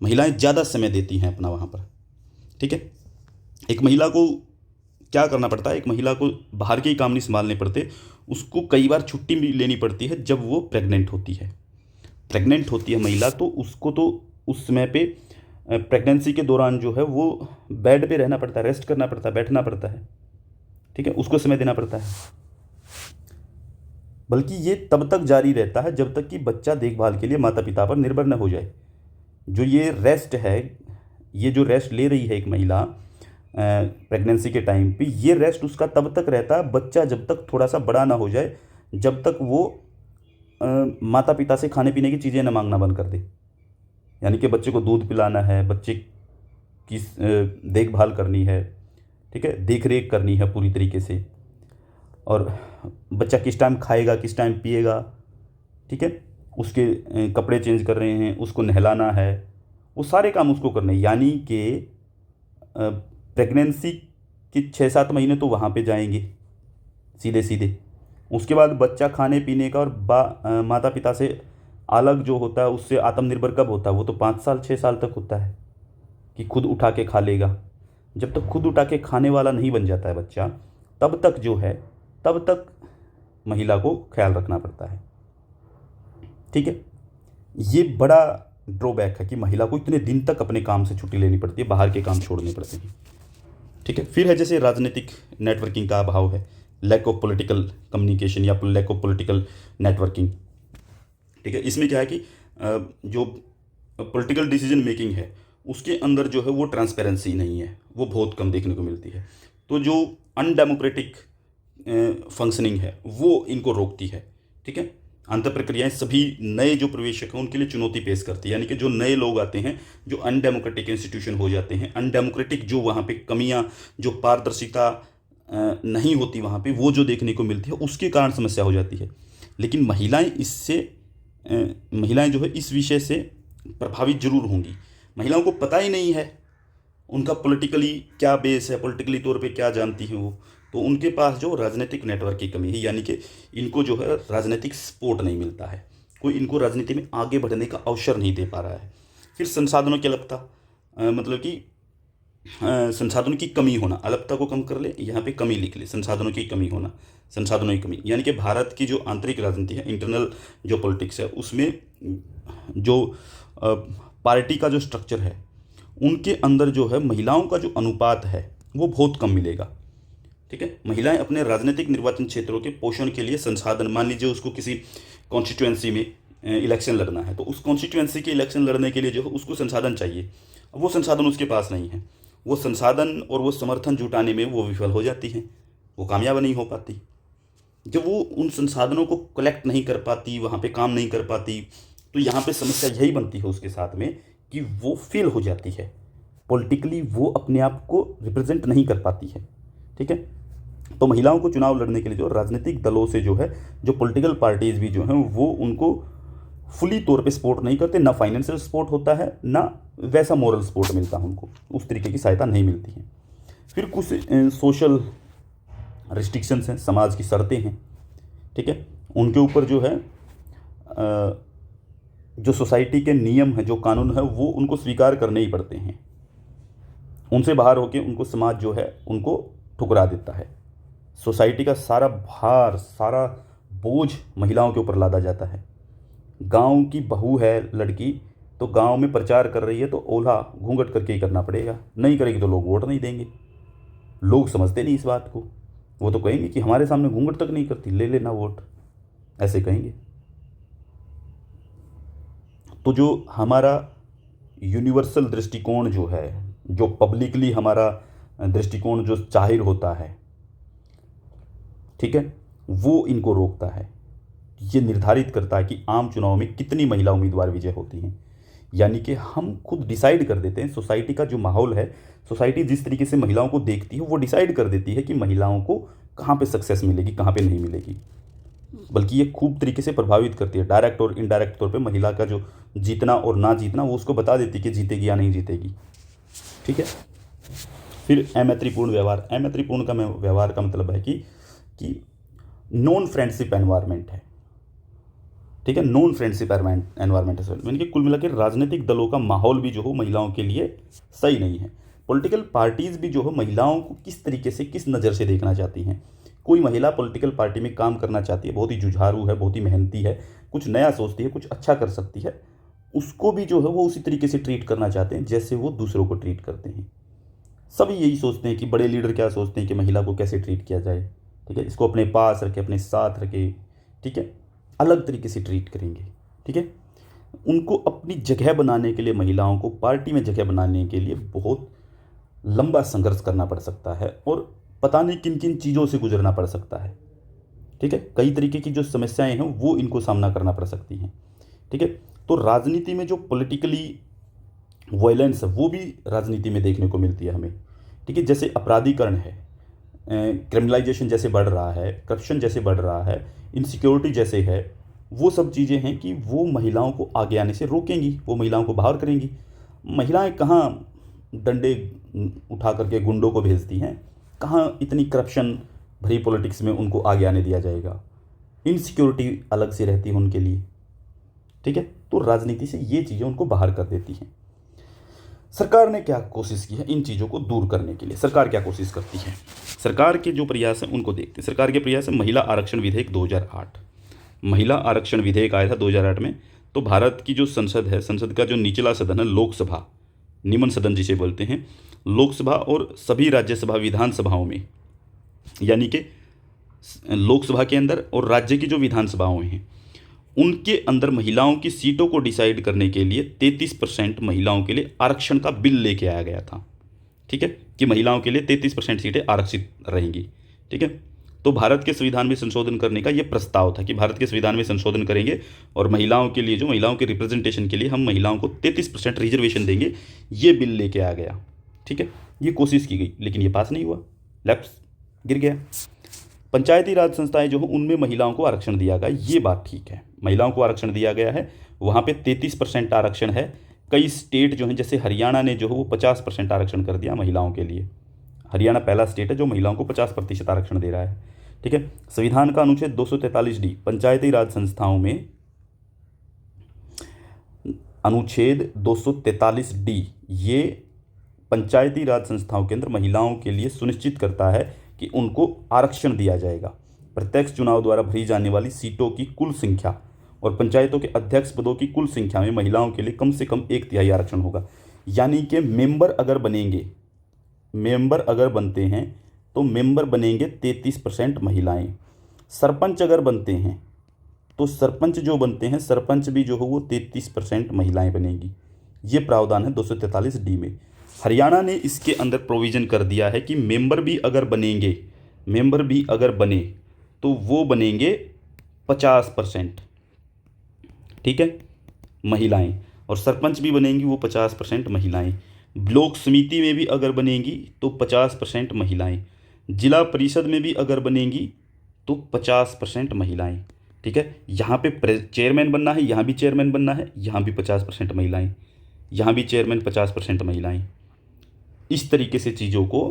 महिलाएं ज़्यादा समय देती हैं अपना वहाँ पर, ठीक है। एक महिला को क्या करना पड़ता है, एक महिला को बाहर के ही काम नहीं संभालने पड़ते, उसको कई बार छुट्टी भी लेनी पड़ती है जब वो प्रेग्नेंट होती है। प्रेग्नेंट होती है महिला तो उसको तो उस समय पे प्रेगनेंसी के दौरान जो है वो बेड पे रहना पड़ता है, रेस्ट करना पड़ता है, बैठना पड़ता है, ठीक है, उसको समय देना पड़ता है। बल्कि ये तब तक जारी रहता है जब तक कि बच्चा देखभाल के लिए माता पिता पर निर्भर न हो जाए। जो ये रेस्ट है, ये जो रेस्ट ले रही है एक महिला प्रेगनेंसी के टाइम पे, ये रेस्ट उसका तब तक रहता है बच्चा जब तक थोड़ा सा बड़ा ना हो जाए, जब तक वो माता पिता से खाने पीने की चीज़ें न मांगना बंद कर दे। यानी कि बच्चे को दूध पिलाना है, बच्चे की देखभाल करनी है, ठीक है, देख रेख करनी है पूरी तरीके से, और बच्चा किस टाइम खाएगा, किस टाइम पिएगा, ठीक है, उसके कपड़े चेंज कर रहे हैं, उसको नहलाना है, वो सारे काम उसको करने। यानी कि प्रेगनेंसी के 6-7 महीने तो वहाँ पे जाएंगे सीधे सीधे। उसके बाद बच्चा खाने पीने का और माता पिता से अलग जो होता है उससे आत्मनिर्भर कब होता है, वो तो 5 साल 6 साल तक होता है कि खुद उठा के खा लेगा। जब तक खुद उठा के खाने वाला नहीं बन जाता है बच्चा, तब तक जो है, तब तक महिला को ख्याल रखना पड़ता है, ठीक है। ये बड़ा ड्रॉबैक है कि महिला को इतने दिन तक अपने काम से छुट्टी लेनी पड़ती है, बाहर के काम छोड़ने पड़ते हैं, ठीक है। फिर है जैसे राजनीतिक नेटवर्किंग का अभाव है, लैक ऑफ पॉलिटिकल कम्युनिकेशन या लैक ऑफ पॉलिटिकल नेटवर्किंग, ठीक है। इसमें क्या है कि जो पॉलिटिकल डिसीजन मेकिंग है उसके अंदर जो है वो ट्रांसपेरेंसी नहीं है, वो बहुत कम देखने को मिलती है। तो जो अनडेमोक्रेटिक फंक्शनिंग है वो इनको रोकती है, ठीक है। अंतर प्रक्रियाएं सभी नए जो प्रवेशक हैं उनके लिए चुनौती पेश करती है। यानी कि जो नए लोग आते हैं, जो अनडेमोक्रेटिक इंस्टीट्यूशन हो जाते हैं, अनडेमोक्रेटिक जो वहाँ पे कमियाँ, जो पारदर्शिता नहीं होती वहाँ पे, वो जो देखने को मिलती है उसके कारण समस्या हो जाती है। लेकिन महिलाएं जो है इस विषय से प्रभावित जरूर होंगी। महिलाओं को पता ही नहीं है उनका पॉलिटिकली क्या बेस है, पॉलिटिकली तौर पे क्या जानती हैं वो, तो उनके पास जो राजनीतिक नेटवर्क की कमी है, यानी कि इनको जो है राजनीतिक सपोर्ट नहीं मिलता है, कोई इनको राजनीति में आगे बढ़ने का अवसर नहीं दे पा रहा है। फिर संसाधनों की अलपता, मतलब कि संसाधनों की कमी होना, अलपता को कम कर ले, यहाँ पे कमी लिख ले, संसाधनों की कमी होना, संसाधनों की कमी। यानी कि भारत की जो आंतरिक राजनीति है, इंटरनल जो पॉलिटिक्स है, उसमें जो पार्टी का जो स्ट्रक्चर है उनके अंदर जो है महिलाओं का जो अनुपात है वो बहुत कम मिलेगा, ठीक है। महिलाएं अपने राजनीतिक निर्वाचन क्षेत्रों के पोषण के लिए संसाधन, मान लीजिए उसको किसी कॉन्स्टिट्यूएंसी में इलेक्शन लड़ना है, तो उस कॉन्स्टिट्यूएंसी के इलेक्शन लड़ने के लिए जो है उसको संसाधन चाहिए, वो संसाधन उसके पास नहीं है। वो संसाधन और वो समर्थन जुटाने में वो विफल हो जाती हैं, वो कामयाब नहीं हो पाती। जब वो उन संसाधनों को कलेक्ट नहीं कर पाती, वहाँ पे काम नहीं कर पाती, तो यहाँ पे समस्या यही बनती है उसके साथ में कि वो फेल हो जाती है पॉलिटिकली, वो अपने आप को रिप्रेजेंट नहीं कर पाती है, ठीक है। तो महिलाओं को चुनाव लड़ने के लिए जो राजनीतिक दलों से जो है, जो पॉलिटिकल पार्टीज़ भी जो हैं वो उनको फुली तौर पे सपोर्ट नहीं करते, ना फाइनेंशियल सपोर्ट होता है, ना वैसा मोरल सपोर्ट मिलता है उनको, उस तरीके की सहायता नहीं मिलती है। फिर कुछ सोशल रिस्ट्रिक्शंस हैं, समाज की शर्तें हैं, ठीक है, उनके ऊपर जो है जो सोसाइटी के नियम हैं, जो कानून है, वो उनको स्वीकार करने ही पड़ते हैं। उनसे बाहर होके उनको समाज जो है उनको ठुकरा देता है। सोसाइटी का सारा भार, सारा बोझ महिलाओं के ऊपर लादा जाता है। गांव की बहू है लड़की, तो गांव में प्रचार कर रही है तो ओला घूंघट करके ही करना पड़ेगा, नहीं करेगी तो लोग वोट नहीं देंगे। लोग समझते नहीं इस बात को, वो तो कहेंगे कि हमारे सामने घूंघट तक नहीं करती, ले लेना वोट, ऐसे कहेंगे। तो जो हमारा यूनिवर्सल दृष्टिकोण जो है, जो पब्लिकली हमारा दृष्टिकोण जो जाहिर होता है, ठीक है, वो इनको रोकता है। ये निर्धारित करता है कि आम चुनाव में कितनी महिला उम्मीदवार विजय होती हैं। यानी कि हम खुद डिसाइड कर देते हैं, सोसाइटी का जो माहौल है, सोसाइटी जिस तरीके से महिलाओं को देखती है, वो डिसाइड कर देती है कि महिलाओं को कहाँ पे सक्सेस मिलेगी, कहाँ पे नहीं मिलेगी। बल्कि ये खूब तरीके से प्रभावित करती है, डायरेक्ट और इनडायरेक्ट तौर पे महिला का जो जीतना और ना जीतना, वो उसको बता देती है कि जीतेगी या नहीं जीतेगी। ठीक है। फिर अमैत्रीपूर्ण व्यवहार। अमैत्रीपूर्ण का व्यवहार का मतलब है कि नॉन फ्रेंडशिप एनवायरनमेंट है। ठीक है, नॉन फ्रेंडशिप एनवायरनमेंट है। यानी कि कुल मिलाकर राजनीतिक दलों का माहौल भी जो हो महिलाओं के लिए सही नहीं है। पॉलिटिकल पार्टीज़ भी जो हो महिलाओं को किस तरीके से, किस नज़र से देखना चाहती हैं। कोई महिला पॉलिटिकल पार्टी में काम करना चाहती है, बहुत ही जुझारू है, बहुत ही मेहनती है, कुछ नया सोचती है, कुछ अच्छा कर सकती है, उसको भी जो है वो उसी तरीके से ट्रीट करना चाहते हैं जैसे वो दूसरों को ट्रीट करते हैं। सभी यही सोचते हैं कि बड़े लीडर क्या सोचते हैं कि महिला को कैसे ट्रीट किया जाए। ठीक है, इसको अपने पास रखे, अपने साथ रखे, ठीक है, अलग तरीके से ट्रीट करेंगे। ठीक है, उनको अपनी जगह बनाने के लिए, महिलाओं को पार्टी में जगह बनाने के लिए बहुत लंबा संघर्ष करना पड़ सकता है और पता नहीं किन किन चीज़ों से गुजरना पड़ सकता है। ठीक है, कई तरीके की जो समस्याएं हैं वो इनको सामना करना पड़ सकती हैं। ठीक है, तो राजनीति में जो पॉलिटिकली वायलेंस है वो भी राजनीति में देखने को मिलती है हमें। ठीक है, जैसे अपराधीकरण है, क्रिमिनलाइजेशन जैसे बढ़ रहा है, करप्शन जैसे बढ़ रहा है, इनसिक्योरिटी जैसे है, वो सब चीज़ें हैं कि वो महिलाओं को आगे आने से रोकेंगी, वो महिलाओं को बाहर करेंगी। महिलाएं कहाँ डंडे उठा करके गुंडों को भेजती हैं, कहाँ इतनी करप्शन भरी पॉलिटिक्स में उनको आगे आने दिया जाएगा। इनसिक्योरिटी अलग से रहती है उनके लिए। ठीक है, तो राजनीति से ये चीज़ें उनको बाहर कर देती हैं। सरकार ने क्या कोशिश की है इन चीज़ों को दूर करने के लिए? सरकार क्या कोशिश करती है? सरकार के जो प्रयास हैं उनको देखते हैं। सरकार के प्रयास है महिला आरक्षण विधेयक 2008। महिला आरक्षण विधेयक आया था 2008 में। तो भारत की जो संसद है, संसद का जो निचला सदन है, लोकसभा, निम्न सदन जिसे बोलते हैं, लोकसभा और सभी राज्यसभा विधानसभाओं में, यानी कि लोकसभा के अंदर और राज्य की जो विधानसभाओं हैं उनके अंदर महिलाओं की सीटों को डिसाइड करने के लिए 33% महिलाओं के लिए आरक्षण का बिल लेके आया गया था। ठीक है, कि महिलाओं के लिए 33% सीटें आरक्षित रहेंगी। ठीक है, तो भारत के संविधान में संशोधन करने का ये प्रस्ताव था कि भारत के संविधान में संशोधन करेंगे और महिलाओं के लिए, जो महिलाओं के रिप्रेजेंटेशन के लिए हम महिलाओं को 33% रिजर्वेशन देंगे, ये बिल लेके आ गया। ठीक है, ये कोशिश की गई लेकिन ये पास नहीं हुआ, लैप्स, गिर गया। पंचायती राज संस्थाएं जो हैं उनमें महिलाओं को आरक्षण दिया गया, ये बात ठीक है, महिलाओं को आरक्षण दिया गया है, वहाँ पे 33% आरक्षण है। कई स्टेट जो हैं जैसे हरियाणा ने जो है वो 50% आरक्षण कर दिया महिलाओं के लिए। हरियाणा पहला स्टेट है जो महिलाओं को 50% आरक्षण दे रहा है। ठीक है, संविधान का अनुच्छेद 243D पंचायती राज संस्थाओं में, अनुच्छेद 243D ये पंचायती राज संस्थाओं के अंदर महिलाओं के लिए सुनिश्चित करता है कि उनको आरक्षण दिया जाएगा। प्रत्यक्ष चुनाव द्वारा भरी जाने वाली सीटों की कुल संख्या और पंचायतों के अध्यक्ष पदों की कुल संख्या में महिलाओं के लिए कम से कम 1/3 आरक्षण होगा। यानी कि मेंबर अगर बनते हैं तो मेंबर बनेंगे 33% महिलाएं। सरपंच अगर बनते हैं तो सरपंच जो बनते हैं, सरपंच भी जो हो वो 33% महिलाएं बनेंगी। ये प्रावधान है 243D में। हरियाणा ने इसके अंदर प्रोविज़न कर दिया है कि मेंबर भी अगर बने तो वो बनेंगे 50%। ठीक है, महिलाएं, और सरपंच भी बनेंगी वो 50% महिलाएं। ब्लॉक समिति में भी अगर बनेंगी तो 50% महिलाएं। जिला परिषद में भी अगर बनेंगी तो 50% महिलाएं। ठीक है, यहाँ पे चेयरमैन बनना है, यहाँ भी चेयरमैन बनना है, यहाँ भी 50% महिलाएं, यहाँ भी चेयरमैन 50% महिलाएं। इस तरीके से चीज़ों को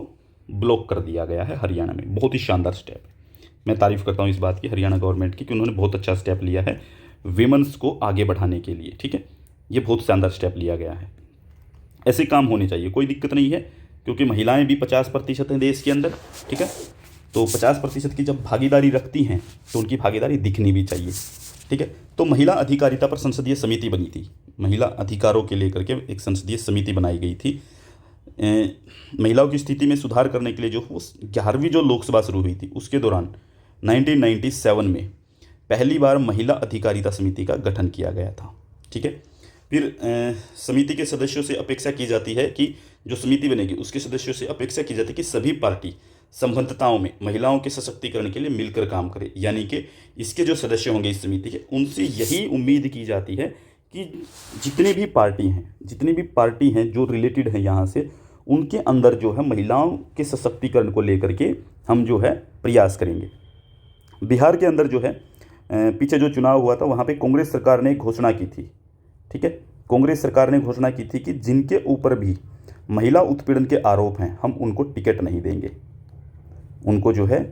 ब्लॉक कर दिया गया है हरियाणा में। बहुत ही शानदार स्टेप है। मैं तारीफ़ करता हूँ इस बात की, हरियाणा गवर्नमेंट की, कि उन्होंने बहुत अच्छा स्टेप लिया है विमेंस को आगे बढ़ाने के लिए, ठीक है। ये बहुत शानदार स्टेप लिया गया है। ऐसे काम होने चाहिए, कोई दिक्कत नहीं है, क्योंकि महिलाएं भी 50% हैं देश के अंदर, ठीक है। तो 50% की जब भागीदारी रखती हैं तो उनकी भागीदारी दिखनी भी चाहिए, ठीक है। तो महिला अधिकारिता पर संसदीय समिति बनी थी, महिला अधिकारों के लेकर के एक संसदीय समिति बनाई गई थी। महिलाओं की स्थिति में सुधार करने के लिए जो 11वीं जो लोकसभा शुरू हुई थी उसके दौरान 1997 में पहली बार महिला अधिकारिता समिति का गठन किया गया था, ठीक है। फिर समिति के सदस्यों से अपेक्षा की जाती है कि जो समिति बनेगी उसके सदस्यों से अपेक्षा की जाती है कि सभी पार्टी संबद्धताओं में महिलाओं के सशक्तिकरण के लिए मिलकर काम करे। यानी कि इसके जो सदस्य होंगे इस समिति के, उनसे यही उम्मीद की जाती है कि जितनी भी पार्टी हैं जो रिलेटेड हैं यहाँ से, उनके अंदर जो है महिलाओं के सशक्तिकरण को लेकर के हम जो है प्रयास करेंगे। बिहार के अंदर जो है पीछे जो चुनाव हुआ था वहाँ पे कांग्रेस सरकार ने घोषणा की थी, ठीक है। कांग्रेस सरकार ने घोषणा की थी कि जिनके ऊपर भी महिला उत्पीड़न के आरोप हैं हम उनको टिकट नहीं देंगे, उनको जो है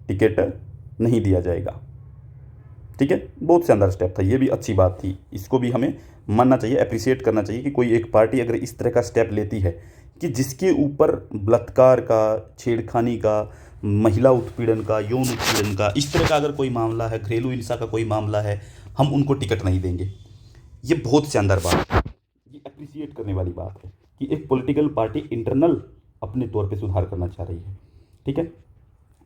टिकट नहीं दिया जाएगा, ठीक है। बहुत शानदार स्टेप था, ये भी अच्छी बात थी, इसको भी हमें मानना चाहिए, अप्रिशिएट करना चाहिए कि कोई एक पार्टी अगर इस तरह का स्टेप लेती है कि जिसके ऊपर बलात्कार का, छेड़खानी का, महिला उत्पीड़न का, यौन उत्पीड़न का, इस तरह का अगर कोई मामला है, घरेलू हिंसा का कोई मामला है, हम उनको टिकट नहीं देंगे। ये बहुत शानदार बात है, ये अप्रिशिएट करने वाली बात है कि एक पॉलिटिकल पार्टी इंटरनल अपने तौर पे सुधार करना चाह रही है, ठीक है।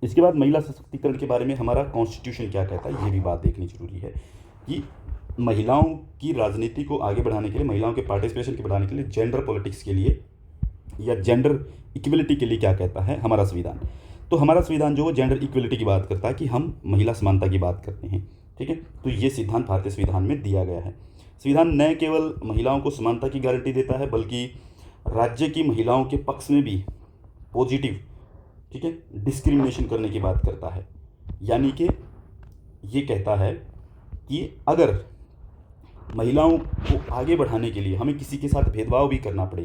इसके बाद महिला सशक्तिकरण के बारे में हमारा कॉन्स्टिट्यूशन क्या कहता है, ये भी बात देखनी जरूरी है कि महिलाओं की राजनीति को आगे बढ़ाने के लिए, महिलाओं के पार्टिसिपेशन के बढ़ाने के लिए, जेंडर पॉलिटिक्स के लिए या जेंडर इक्वलिटी के लिए क्या कहता है हमारा संविधान। तो हमारा संविधान जो जेंडर इक्वलिटी की बात करता है कि हम महिला समानता की बात करते हैं, ठीक है। तो ये सिद्धांत भारतीय संविधान में दिया गया है। संविधान न केवल महिलाओं को समानता की गारंटी देता है बल्कि राज्य की महिलाओं के पक्ष में भी पॉजिटिव, ठीक है, डिस्क्रिमिनेशन करने की बात करता है। यानी कि ये कहता है कि अगर महिलाओं को आगे बढ़ाने के लिए हमें किसी के साथ भेदभाव भी करना पड़े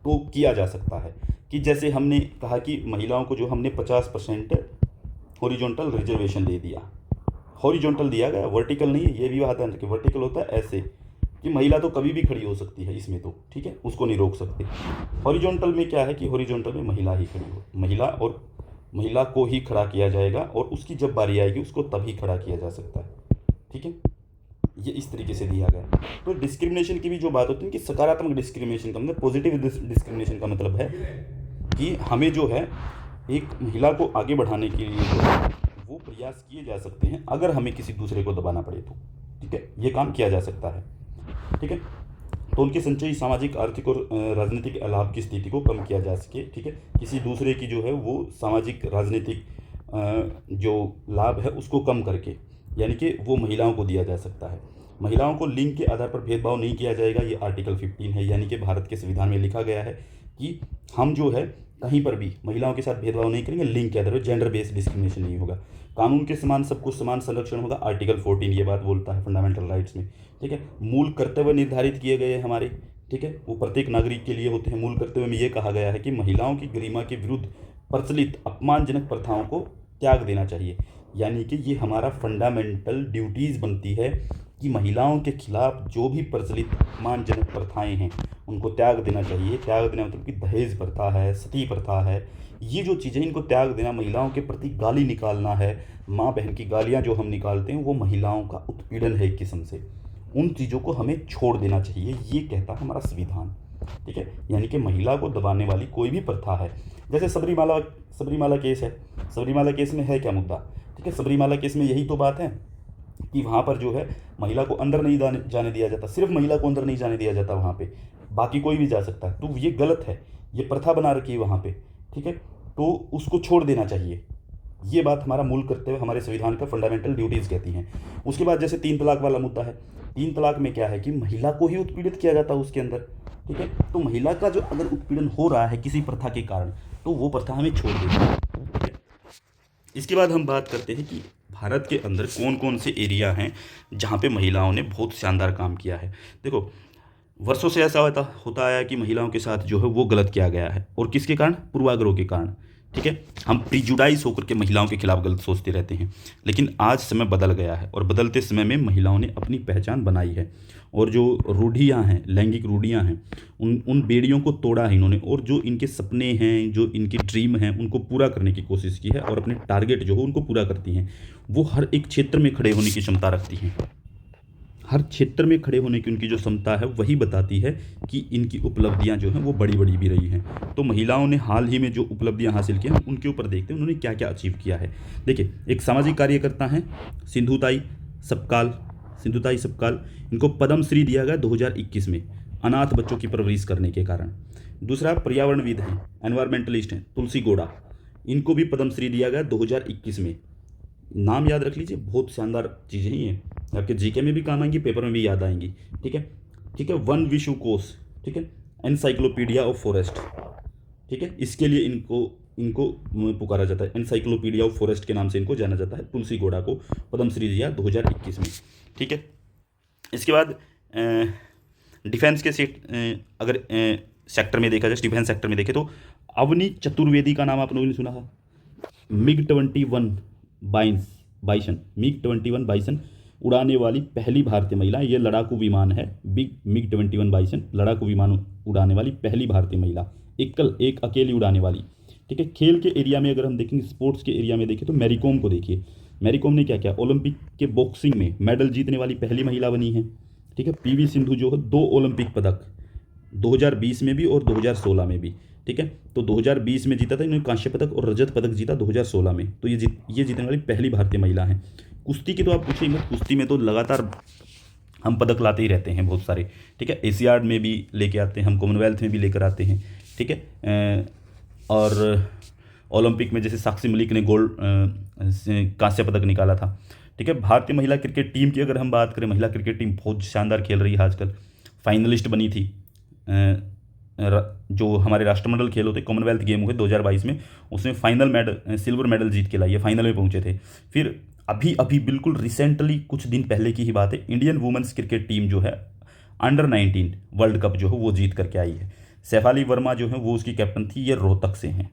तो किया जा सकता है। कि जैसे हमने कहा कि महिलाओं को जो हमने 50% हॉरिजॉन्टल रिजर्वेशन दे दिया, हॉरिजॉन्टल दिया गया, वर्टिकल नहीं है, ये भी बात है कि वर्टिकल होता है ऐसे कि महिला तो कभी भी खड़ी हो सकती है इसमें, तो ठीक है, उसको नहीं रोक सकते। हॉरिजॉन्टल में क्या है कि हॉरिजॉन्टल में महिला ही खड़ी हो, महिला को ही खड़ा किया जाएगा और उसकी जब बारी आएगी उसको तभी खड़ा किया जा सकता है, ठीक है। ये इस तरीके से दिया गया। तो डिस्क्रिमिनेशन की भी जो बात होती है कि सकारात्मक डिस्क्रिमिनेशन का मतलब, पॉजिटिव डिस्क्रिमिनेशन का मतलब है कि हमें जो है एक महिला को आगे बढ़ाने के लिए जो वो प्रयास किए जा सकते हैं अगर हमें किसी दूसरे को दबाना पड़े तो, ठीक है, ये काम किया जा सकता है, ठीक है। तो उनकी संचयी सामाजिक, आर्थिक और राजनीतिक लाभ की स्थिति को कम किया जा सके, ठीक है। किसी दूसरे की जो है वो सामाजिक, राजनीतिक जो लाभ है उसको कम करके, यानी कि वो महिलाओं को दिया जा सकता है। महिलाओं को लिंग के आधार पर भेदभाव नहीं किया जाएगा, ये आर्टिकल 15 है। यानी कि भारत के संविधान में लिखा गया है कि हम जो है कहीं पर भी महिलाओं के साथ भेदभाव नहीं करेंगे, लिंग के आधार पर, जेंडर बेस्ड डिस्क्रिमिनेशन नहीं होगा, कानून के समान सबको समान संरक्षण होगा, आर्टिकल 14 ये बात बोलता है फंडामेंटल राइट्स में, ठीक है। मूल कर्तव्य निर्धारित किए गए हैं हमारे, ठीक है, वो प्रत्येक नागरिक के लिए होते हैं। मूल कर्तव्य में ये कहा गया है कि महिलाओं की गरिमा के विरुद्ध प्रचलित अपमानजनक प्रथाओं को त्याग देना चाहिए। यानी कि ये हमारा फंडामेंटल ड्यूटीज़ बनती है कि महिलाओं के खिलाफ जो भी प्रचलित अपमानजनक प्रथाएं हैं उनको त्याग देना चाहिए। त्याग देना मतलब कि दहेज प्रथा है, सती प्रथा है, ये जो चीज़ें इनको त्याग देना, महिलाओं के प्रति गाली निकालना है, माँ बहन की गालियाँ जो हम निकालते हैं वो महिलाओं का उत्पीड़न है एक किस्म से, उन चीज़ों को हमें छोड़ देना चाहिए, ये कहता है हमारा संविधान, ठीक है। यानी कि महिला को दबाने वाली कोई भी प्रथा है, जैसे सबरीमाला केस है, सबरीमाला केस में है क्या मुद्दा, ठीक है। सबरीमाला केस में यही तो बात है कि वहाँ पर जो है महिला को अंदर नहीं जाने दिया जाता, सिर्फ महिला को अंदर नहीं जाने दिया जाता वहाँ पे, बाकी कोई भी जा सकता है। तो ये गलत है, ये प्रथा बना रखी है वहाँ पे, ठीक है, तो उसको छोड़ देना चाहिए। ये बात हमारा मूल कर्तव्य, हमारे संविधान का फंडामेंटल ड्यूटीज़ कहती हैं। उसके बाद जैसे 3 तलाक वाला मुद्दा है, 3 तलाक में क्या है कि महिला को ही उत्पीड़ित किया जाता है उसके अंदर, ठीक है। तो महिला का जो अगर उत्पीड़न हो रहा है किसी प्रथा के कारण तो वो प्रथा हमें छोड़ देनी है, ठीक है। इसके बाद हम बात करते हैं कि भारत के अंदर कौन कौन से एरिया हैं जहाँ पे महिलाओं ने बहुत शानदार काम किया है। देखो, वर्षों से ऐसा होता आया कि महिलाओं के साथ जो है वो गलत किया गया है, और किसके कारण, पूर्वाग्रहों के कारण, ठीक है, हम प्रिजुडाइज होकर के महिलाओं के खिलाफ गलत सोचते रहते हैं, लेकिन आज समय बदल गया है और बदलते समय में महिलाओं ने अपनी पहचान बनाई है और जो रूढ़ियाँ हैं, लैंगिक रूढ़ियाँ हैं, उन बेड़ियों को तोड़ा है इन्होंने, और जो इनके सपने हैं, जो इनकी ड्रीम हैं, उनको पूरा करने की कोशिश की है और अपने टारगेट जो हो उनको पूरा करती हैं। वो हर एक क्षेत्र में खड़े होने की क्षमता रखती हैं। हर क्षेत्र में खड़े होने की उनकी जो क्षमता है वही बताती है कि इनकी उपलब्धियां जो हैं वो बड़ी बड़ी भी रही हैं। तो महिलाओं ने हाल ही में जो उपलब्धियां हासिल की हैं उनके ऊपर देखते हैं उन्होंने क्या क्या अचीव किया है। देखिए, एक सामाजिक कार्यकर्ता हैं सिंधुताई सपकाल। सिंधुताई सपकाल, इनको पद्मश्री दिया गया 2021 में अनाथ बच्चों की परवरिश करने के कारण। दूसरा, पर्यावरणविद हैं, एनवायरमेंटलिस्ट हैं, तुलसी गोड़ा, इनको भी पद्मश्री दिया गया 2021 में। नाम याद रख लीजिए, बहुत शानदार चीज़ें ही हैं, आपके जीके में भी काम आएंगी, पेपर में भी याद आएंगी। ठीक है, ठीक है। वन विश्व कोश, ठीक है, एनसाइक्लोपीडिया ऑफ फॉरेस्ट, ठीक है, इसके लिए इनको इनको पुकारा जाता है, एनसाइक्लोपीडिया ऑफ फॉरेस्ट के नाम से इनको जाना जाता है। तुलसी गोड़ा को पद्मश्री दिया 2021 में। ठीक है, इसके बाद डिफेंस के अगर सेक्टर में देखा जाए, डिफेंस सेक्टर में देखें तो अवनी चतुर्वेदी का नाम आप लोगों ने सुना है। MiG-21 बाइसन, MiG-21 बाइसन उड़ाने वाली पहली भारतीय महिला, ये लड़ाकू विमान है। MiG-21 बाइसन लड़ाकू विमान उड़ाने वाली पहली भारतीय महिला, एक अकेली उड़ाने वाली। ठीक है, खेल के एरिया में अगर हम देखेंगे, स्पोर्ट्स के एरिया में देखें तो मैरी कॉम को देखिए। मैरी कॉम ने क्या किया, ओलंपिक के बॉक्सिंग में मेडल जीतने वाली पहली महिला बनी है। ठीक है, PV सिंधु जो है 2 ओलंपिक पदक 2020 में भी और 2016 में भी। ठीक है, तो 2020 में जीता था इन्होंने कांस्य पदक और रजत पदक जीता 2016 में। तो ये जीतने वाली पहली भारतीय महिला हैं। कुश्ती की तो आप पूछिए मत, कुश्ती में तो लगातार हम पदक लाते ही रहते हैं बहुत सारे। ठीक है, एशियाड में भी लेके आते हैं हम, कॉमनवेल्थ में भी लेकर आते हैं। ठीक है, और ओलंपिक में जैसे साक्षी मलिक ने गोल्ड कांस्य पदक निकाला था। ठीक है, भारतीय महिला क्रिकेट टीम की अगर हम बात करें, महिला क्रिकेट टीम बहुत शानदार खेल रही है आजकल, फाइनलिस्ट बनी थी। जो हमारे राष्ट्रमंडल खेल होते, कॉमनवेल्थ गेम हुए 2022 में, उसमें फाइनल मेडल, सिल्वर मेडल जीत के लाई है, फाइनल में पहुंचे थे। फिर अभी बिल्कुल रिसेंटली कुछ दिन पहले की ही बात है, इंडियन वुमेन्स क्रिकेट टीम जो है अंडर 19 वर्ल्ड कप जो है वो जीत करके आई है। सैफाली वर्मा जो है वो उसकी कैप्टन थी, ये रोहतक से हैं।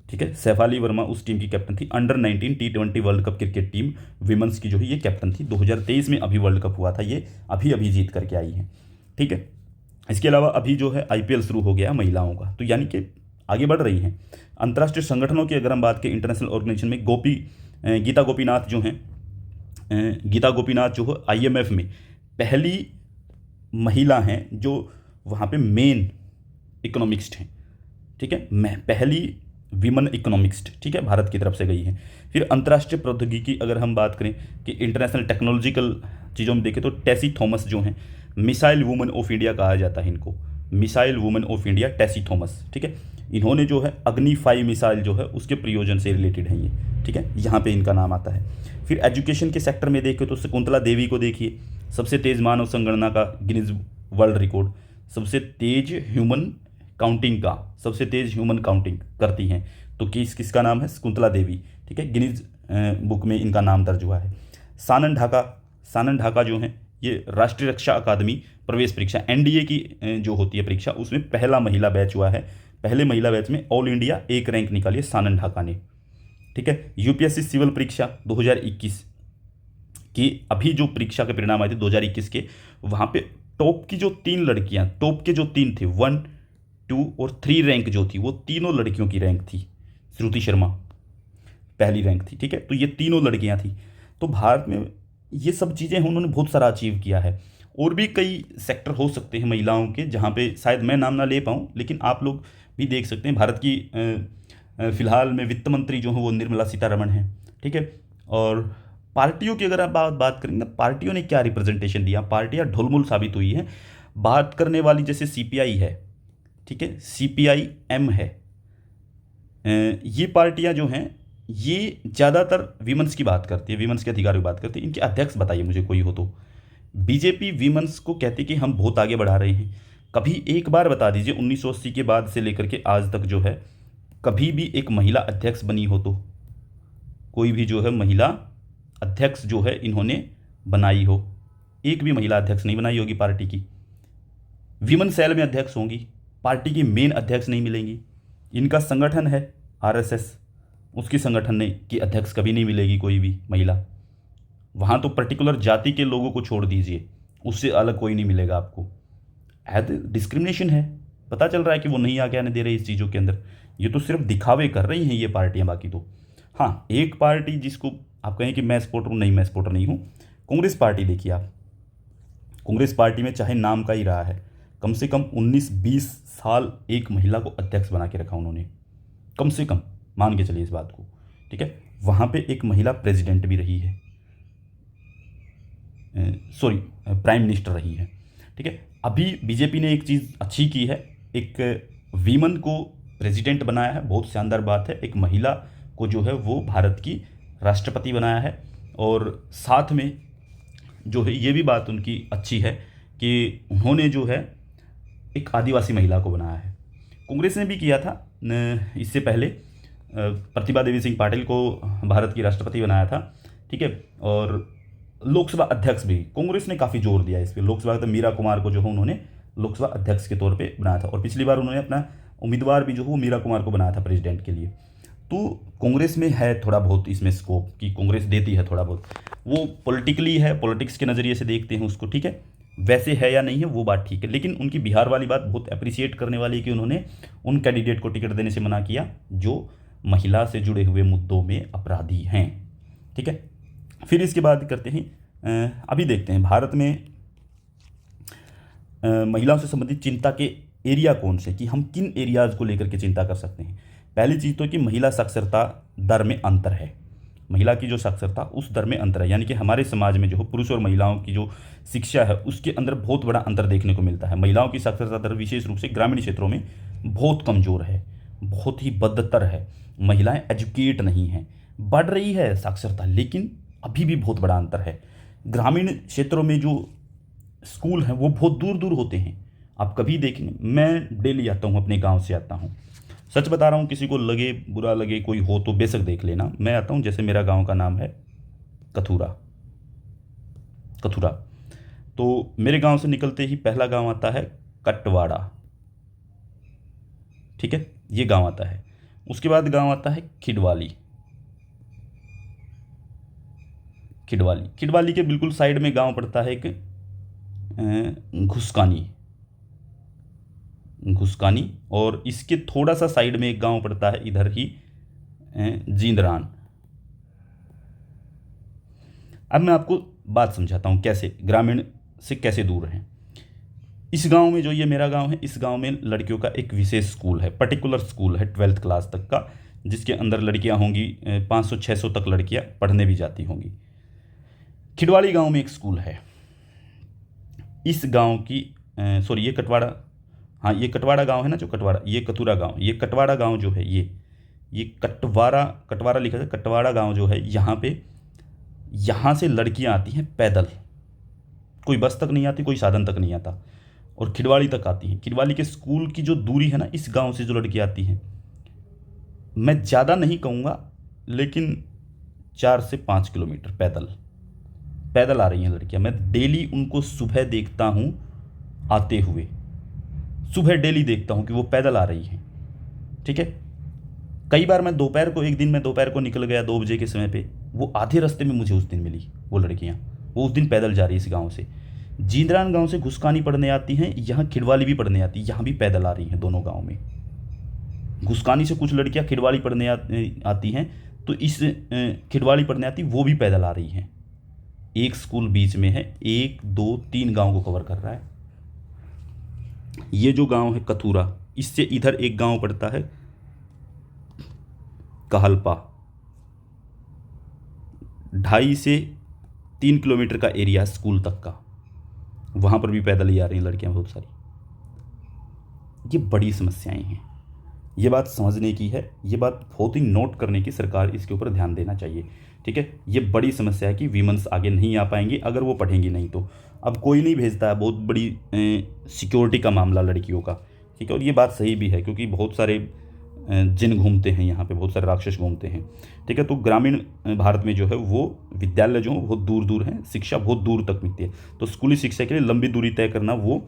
ठीक है, सैफाली वर्मा उस टीम की कैप्टन थी। Under 19 T20 world cup cricket team women's की जो है ये कैप्टन थी। 2023 में अभी वर्ल्ड कप हुआ था, ये अभी जीत करके आई है। ठीक है, इसके अलावा अभी जो है IPL शुरू हो गया महिलाओं का, तो यानी कि आगे बढ़ रही हैं। अंतर्राष्ट्रीय संगठनों की अगर हम बात करें, इंटरनेशनल ऑर्गेनाइजेशन में गीता गोपीनाथ जो हैं, गीता गोपीनाथ जो है IMF में पहली महिला हैं जो वहाँ पे मेन इकोनॉमिस्ट हैं। ठीक है, पहली विमन इकोनॉमिस्ट, ठीक है, भारत की तरफ से गई है। फिर अंतर्राष्ट्रीय प्रौद्योगिकी अगर हम बात करें कि इंटरनेशनल टेक्नोलॉजिकल चीज़ों में देखें तो टेसी थॉमस जो हैं, मिसाइल वुमन ऑफ इंडिया कहा जाता है इनको, missile woman of India Tessy Thomas. ठीक है, इन्होंने जो है अग्नि 5 मिसाइल जो है उसके प्रयोजन से रिलेटेड है ये। ठीक है, यहाँ पे इनका नाम आता है। फिर एजुकेशन के सेक्टर में देखें तो शकुंतला देवी को देखिए, सबसे तेज़ मानव संगणना का गिनीज वर्ल्ड रिकॉर्ड, सबसे तेज ह्यूमन काउंटिंग का, सबसे तेज ह्यूमन काउंटिंग करती हैं, तो किसका नाम है, शकुंतला देवी। ठीक है, गिनीज बुक में इनका नाम दर्ज हुआ है। सानन ढाका जो है ये राष्ट्रीय रक्षा अकादमी प्रवेश परीक्षा NDA की जो होती है परीक्षा, उसमें पहला महिला बैच हुआ है। पहले महिला बैच में ऑल इंडिया 1 रैंक निकाली है सानन ढाका ने। ठीक है, UPSC सिविल परीक्षा 2021 की अभी जो परीक्षा के परिणाम आए थे 2021 के, वहाँ पे टॉप की जो 3 लड़कियाँ, टॉप के जो 3 थे, 1, 2 और 3 रैंक जो थी, वो तीनों लड़कियों की रैंक थी। श्रुति शर्मा पहली रैंक थी। ठीक है, तो ये तीनों लड़कियां थी। तो भारत में ये सब चीज़ें उन्होंने बहुत सारा अचीव किया है। और भी कई सेक्टर हो सकते हैं महिलाओं के, जहाँ पे शायद मैं नाम ना ले पाऊँ, लेकिन आप लोग भी देख सकते हैं। भारत की फिलहाल में वित्त मंत्री जो है वो निर्मला सीतारमण हैं। ठीक है, और पार्टियों की अगर आप बात करेंगे, पार्टियों ने क्या रिप्रेजेंटेशन दिया, पार्टियाँ ढुलमुल साबित हुई हैं। बात करने वाली जैसे CPI है, ठीक है, CPIM है, ये पार्टियां जो हैं ये ज़्यादातर विमेंस की बात करती है, विमेंस के अधिकार की बात करती है। इनके अध्यक्ष बताइए मुझे कोई हो तो। BJP विमेंस को कहती है कि हम बहुत आगे बढ़ा रहे हैं। कभी एक बार बता दीजिए 1980 के बाद से लेकर के आज तक जो है कभी भी एक महिला अध्यक्ष बनी हो तो, कोई भी जो है महिला अध्यक्ष जो है इन्होंने बनाई हो, एक भी महिला अध्यक्ष नहीं बनाई होगी पार्टी की। विमेन सेल में अध्यक्ष होंगी, पार्टी की मेन अध्यक्ष नहीं मिलेंगी। इनका संगठन है आरएसएस, उसकी संगठन ने की अध्यक्ष कभी नहीं मिलेगी कोई भी महिला। वहाँ तो पर्टिकुलर जाति के लोगों को छोड़ दीजिए, उससे अलग कोई नहीं मिलेगा आपको। डिस्क्रिमिनेशन है, पता चल रहा है कि वो नहीं आगे आने दे रही इस चीज़ों के अंदर। ये तो सिर्फ दिखावे कर रही हैं ये पार्टियां, बाकी तो। हाँ, एक पार्टी जिसको आप कहें कि मैं सपोर्टर हूँ, नहीं मैं सपोर्टर नहीं हूँ, कांग्रेस पार्टी देखिए आप। कांग्रेस पार्टी में चाहे नाम का ही रहा है, कम से कम 19-20 साल एक महिला को अध्यक्ष बना के रखा उन्होंने, कम से कम मान के चलिए इस बात को, ठीक है। वहाँ पे एक महिला प्रेसिडेंट भी रही है, सॉरी प्राइम मिनिस्टर रही है, ठीक है। अभी बीजेपी ने एक चीज़ अच्छी की है, एक वीमन को प्रेसिडेंट बनाया है, बहुत शानदार बात है। एक महिला को जो है वो भारत की राष्ट्रपति बनाया है, और साथ में जो है ये भी बात उनकी अच्छी है कि उन्होंने जो है एक आदिवासी महिला को बनाया है। कांग्रेस ने भी किया था इससे पहले, प्रतिभा देवी सिंह पाटिल को भारत की राष्ट्रपति बनाया था, ठीक है। और लोकसभा अध्यक्ष भी कांग्रेस ने काफ़ी जोर दिया इस पर। लोकसभा तो मीरा कुमार को जो है उन्होंने लोकसभा अध्यक्ष के तौर पे बनाया था, और पिछली बार उन्होंने अपना उम्मीदवार भी जो है वो मीरा कुमार को बनाया था प्रेसिडेंट के लिए। तो कांग्रेस में है थोड़ा बहुत इसमें स्कोप कि कांग्रेस देती है थोड़ा बहुत, वो पॉलिटिकली है, पॉलिटिक्स के नज़रिए से देखते हैं उसको, ठीक है। वैसे है या नहीं है वो बात ठीक है, लेकिन उनकी बिहार वाली बात बहुत अप्रिशिएट करने वाली है कि उन्होंने उन कैंडिडेट को टिकट देने से मना किया जो महिला से जुड़े हुए मुद्दों में अपराधी हैं, ठीक है। फिर इसके बाद करते हैं, अभी देखते हैं भारत में महिलाओं से संबंधित चिंता के एरिया कौन से, कि हम किन एरियाज़ को लेकर के चिंता कर सकते हैं। पहली चीज़ तो कि महिला साक्षरता दर में अंतर है, महिला की जो साक्षरता उस दर में अंतर है, यानी कि हमारे समाज में जो पुरुष और महिलाओं की जो शिक्षा है उसके अंदर बहुत बड़ा अंतर देखने को मिलता है। महिलाओं की साक्षरता दर विशेष रूप से ग्रामीण क्षेत्रों में बहुत कमज़ोर है, बहुत ही बदतर है। महिलाएं एजुकेट नहीं हैं, बढ़ रही है साक्षरता लेकिन अभी भी बहुत बड़ा अंतर है। ग्रामीण क्षेत्रों में जो स्कूल हैं वो बहुत दूर दूर होते हैं। आप कभी देखेंगे, मैं डेली आता हूँ, अपने गांव से आता हूँ, सच बता रहा हूँ, किसी को लगे बुरा लगे कोई हो तो बेशक देख लेना। मैं आता हूँ, जैसे मेरा गांव का नाम है कथूरा, कथूरा, तो मेरे गांव से निकलते ही पहला गांव आता है कटवाड़ा, ठीक है, ये गांव आता है। उसके बाद गांव आता है खिडवाली, खिडवाली, खिडवाली के बिल्कुल साइड में गांव पड़ता है एक घुसकानी, घुसकानी, और इसके थोड़ा सा साइड में एक गांव पड़ता है इधर ही जींदरान। अब मैं आपको बात समझाता हूँ कैसे ग्रामीण से कैसे दूर हैं। इस गांव में जो ये मेरा गांव है, इस गांव में लड़कियों का एक विशेष स्कूल है, पर्टिकुलर स्कूल है 12th क्लास तक का, जिसके अंदर लड़कियां होंगी 500-600 तक लड़कियां पढ़ने भी जाती होंगी। खिडवाली गांव में एक स्कूल है। इस गांव की सॉरी ये कटवाड़ा, हाँ ये कटवाड़ा गांव है ना, जो कटवाड़ा, ये कथूरा गांव, ये कटवाड़ा गांव जो है, ये कटवाड़ा, कटवाड़ा लिखा है, कटवाड़ा गांव जो है, यहाँ पे, यहाँ से लड़कियां आती हैं पैदल, कोई बस तक नहीं आती, कोई साधन तक नहीं आता, और खिडवाली तक आती हैं। खिडवाली के स्कूल की जो दूरी है ना, इस गांव से जो लड़कियां आती हैं, मैं ज़्यादा नहीं कहूँगा लेकिन 4 से 5 किलोमीटर पैदल, पैदल आ रही हैं लड़कियां। मैं डेली उनको सुबह देखता हूँ आते हुए, सुबह डेली देखता हूँ कि वो पैदल आ रही हैं, ठीक है। कई बार मैं दोपहर को, एक दिन मैं दोपहर को निकल गया 2 बजे के समय पे, वो आधे रास्ते में मुझे उस दिन मिली वो लड़कियाँ, वो उस दिन पैदल जा रही है इस गांव से। जींदरान गांव से घुसकानी पढ़ने आती हैं, यहाँ खिडवाली भी पढ़ने आती है, यहाँ भी पैदल आ रही हैं दोनों गाँव में। घुसकानी से कुछ लड़कियाँ खिडवाली पढ़ने आती हैं, तो इस खिडवाली पढ़ने आती वो भी पैदल आ रही हैं। एक स्कूल बीच में है, 1 2 3 गांव को कवर कर रहा है। ये जो गांव है कथूरा, इससे इधर एक गांव पड़ता है कहलपा, 2.5 से 3 किलोमीटर का एरिया स्कूल तक का, वहाँ पर भी पैदल ही आ रही हैं लड़कियाँ बहुत सारी। ये बड़ी समस्याएं हैं, ये बात समझने की है, ये बात बहुत ही नोट करने की, सरकार इसके ऊपर ध्यान देना चाहिए, ठीक है। ये बड़ी समस्या है कि वीमेंस आगे नहीं आ पाएंगी अगर वो पढ़ेंगी नहीं तो। अब कोई नहीं भेजता है, बहुत बड़ी सिक्योरिटी का मामला लड़कियों का, ठीक है, और ये बात सही भी है क्योंकि बहुत सारे जिन घूमते हैं यहाँ पे, बहुत सारे राक्षस घूमते हैं, ठीक है। तो ग्रामीण भारत में जो है वो विद्यालय जो है बहुत दूर दूर हैं, शिक्षा बहुत दूर तक मिलती है, तो स्कूली शिक्षा के लिए लंबी दूरी तय करना वो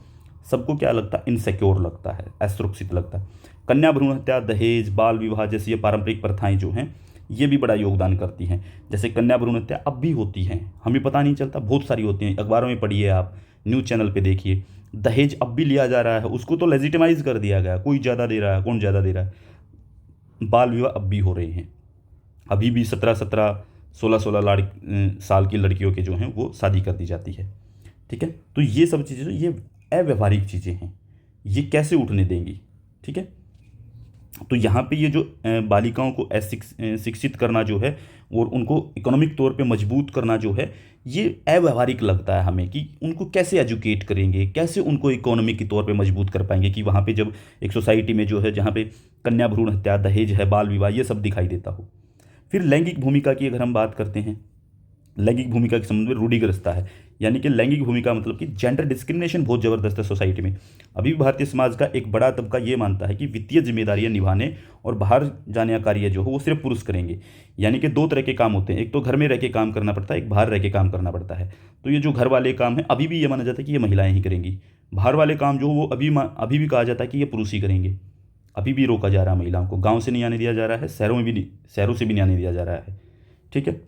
सबको क्या लगता है, इनसिक्योर लगता है, असुरक्षित लगता है। कन्या भ्रूण हत्या, दहेज, बाल विवाह जैसी ये पारंपरिक प्रथाएं जो हैं ये भी बड़ा योगदान करती हैं। जैसे कन्या भ्रूण हत्या अब भी होती हैं, हमें पता नहीं चलता, बहुत सारी होती हैं, अखबारों में पढ़िए, आप न्यूज़ चैनल पे देखिए। दहेज अब भी लिया जा रहा है, उसको तो लेजिटिमाइज कर दिया गया, कोई ज़्यादा दे रहा है, कौन ज़्यादा दे रहा है। बाल विवाह अब भी हो रहे हैं, अभी भी 17-17, 16-16 साल की लड़कियों के जो हैं वो शादी कर दी जाती है। ठीक है, तो ये सब चीज़ें जो ये अव्यवहारिक चीज़ें हैं, ये कैसे उठने देंगी। ठीक है, तो यहाँ पे ये जो बालिकाओं को शिक्षित करना जो है और उनको इकोनॉमिक तौर पे मजबूत करना जो है, ये अव्यवहारिक लगता है हमें कि उनको कैसे एजुकेट करेंगे, कैसे उनको इकोनॉमिक के तौर पे मजबूत कर पाएंगे कि वहाँ पे जब एक सोसाइटी में जो है जहाँ पे कन्या भ्रूण हत्या, दहेज है, बाल विवाह ये सब दिखाई देता हो। फिर लैंगिक भूमिका की अगर हम बात करते हैं, लैंगिक भूमिका के संबंध में रूढ़िग्रस्तता है, यानी कि लैंगिक भूमिका मतलब कि जेंडर डिस्क्रिमिनेशन बहुत ज़बरदस्त है सोसाइटी में। अभी भी भारतीय समाज का एक बड़ा तबका ये मानता है कि वित्तीय जिम्मेदारियां निभाने और बाहर जाने का कार्य जो हो वो सिर्फ पुरुष करेंगे। यानी कि दो तरह के काम होते हैं, एक तो घर में रह के काम करना पड़ता है, एक बाहर रह के काम करना पड़ता है। तो ये जो घर वाले काम है अभी भी ये माना जाता है कि ये महिलाएं ही करेंगी। बाहर वाले काम जो हो वो अभी भी कहा जाता है कि ये पुरुष ही करेंगे। अभी भी रोका जा रहा है महिलाओं को, गाँव से नहीं आने दिया जा रहा है, शहरों से भी नहीं आने दिया जा रहा है। ठीक है,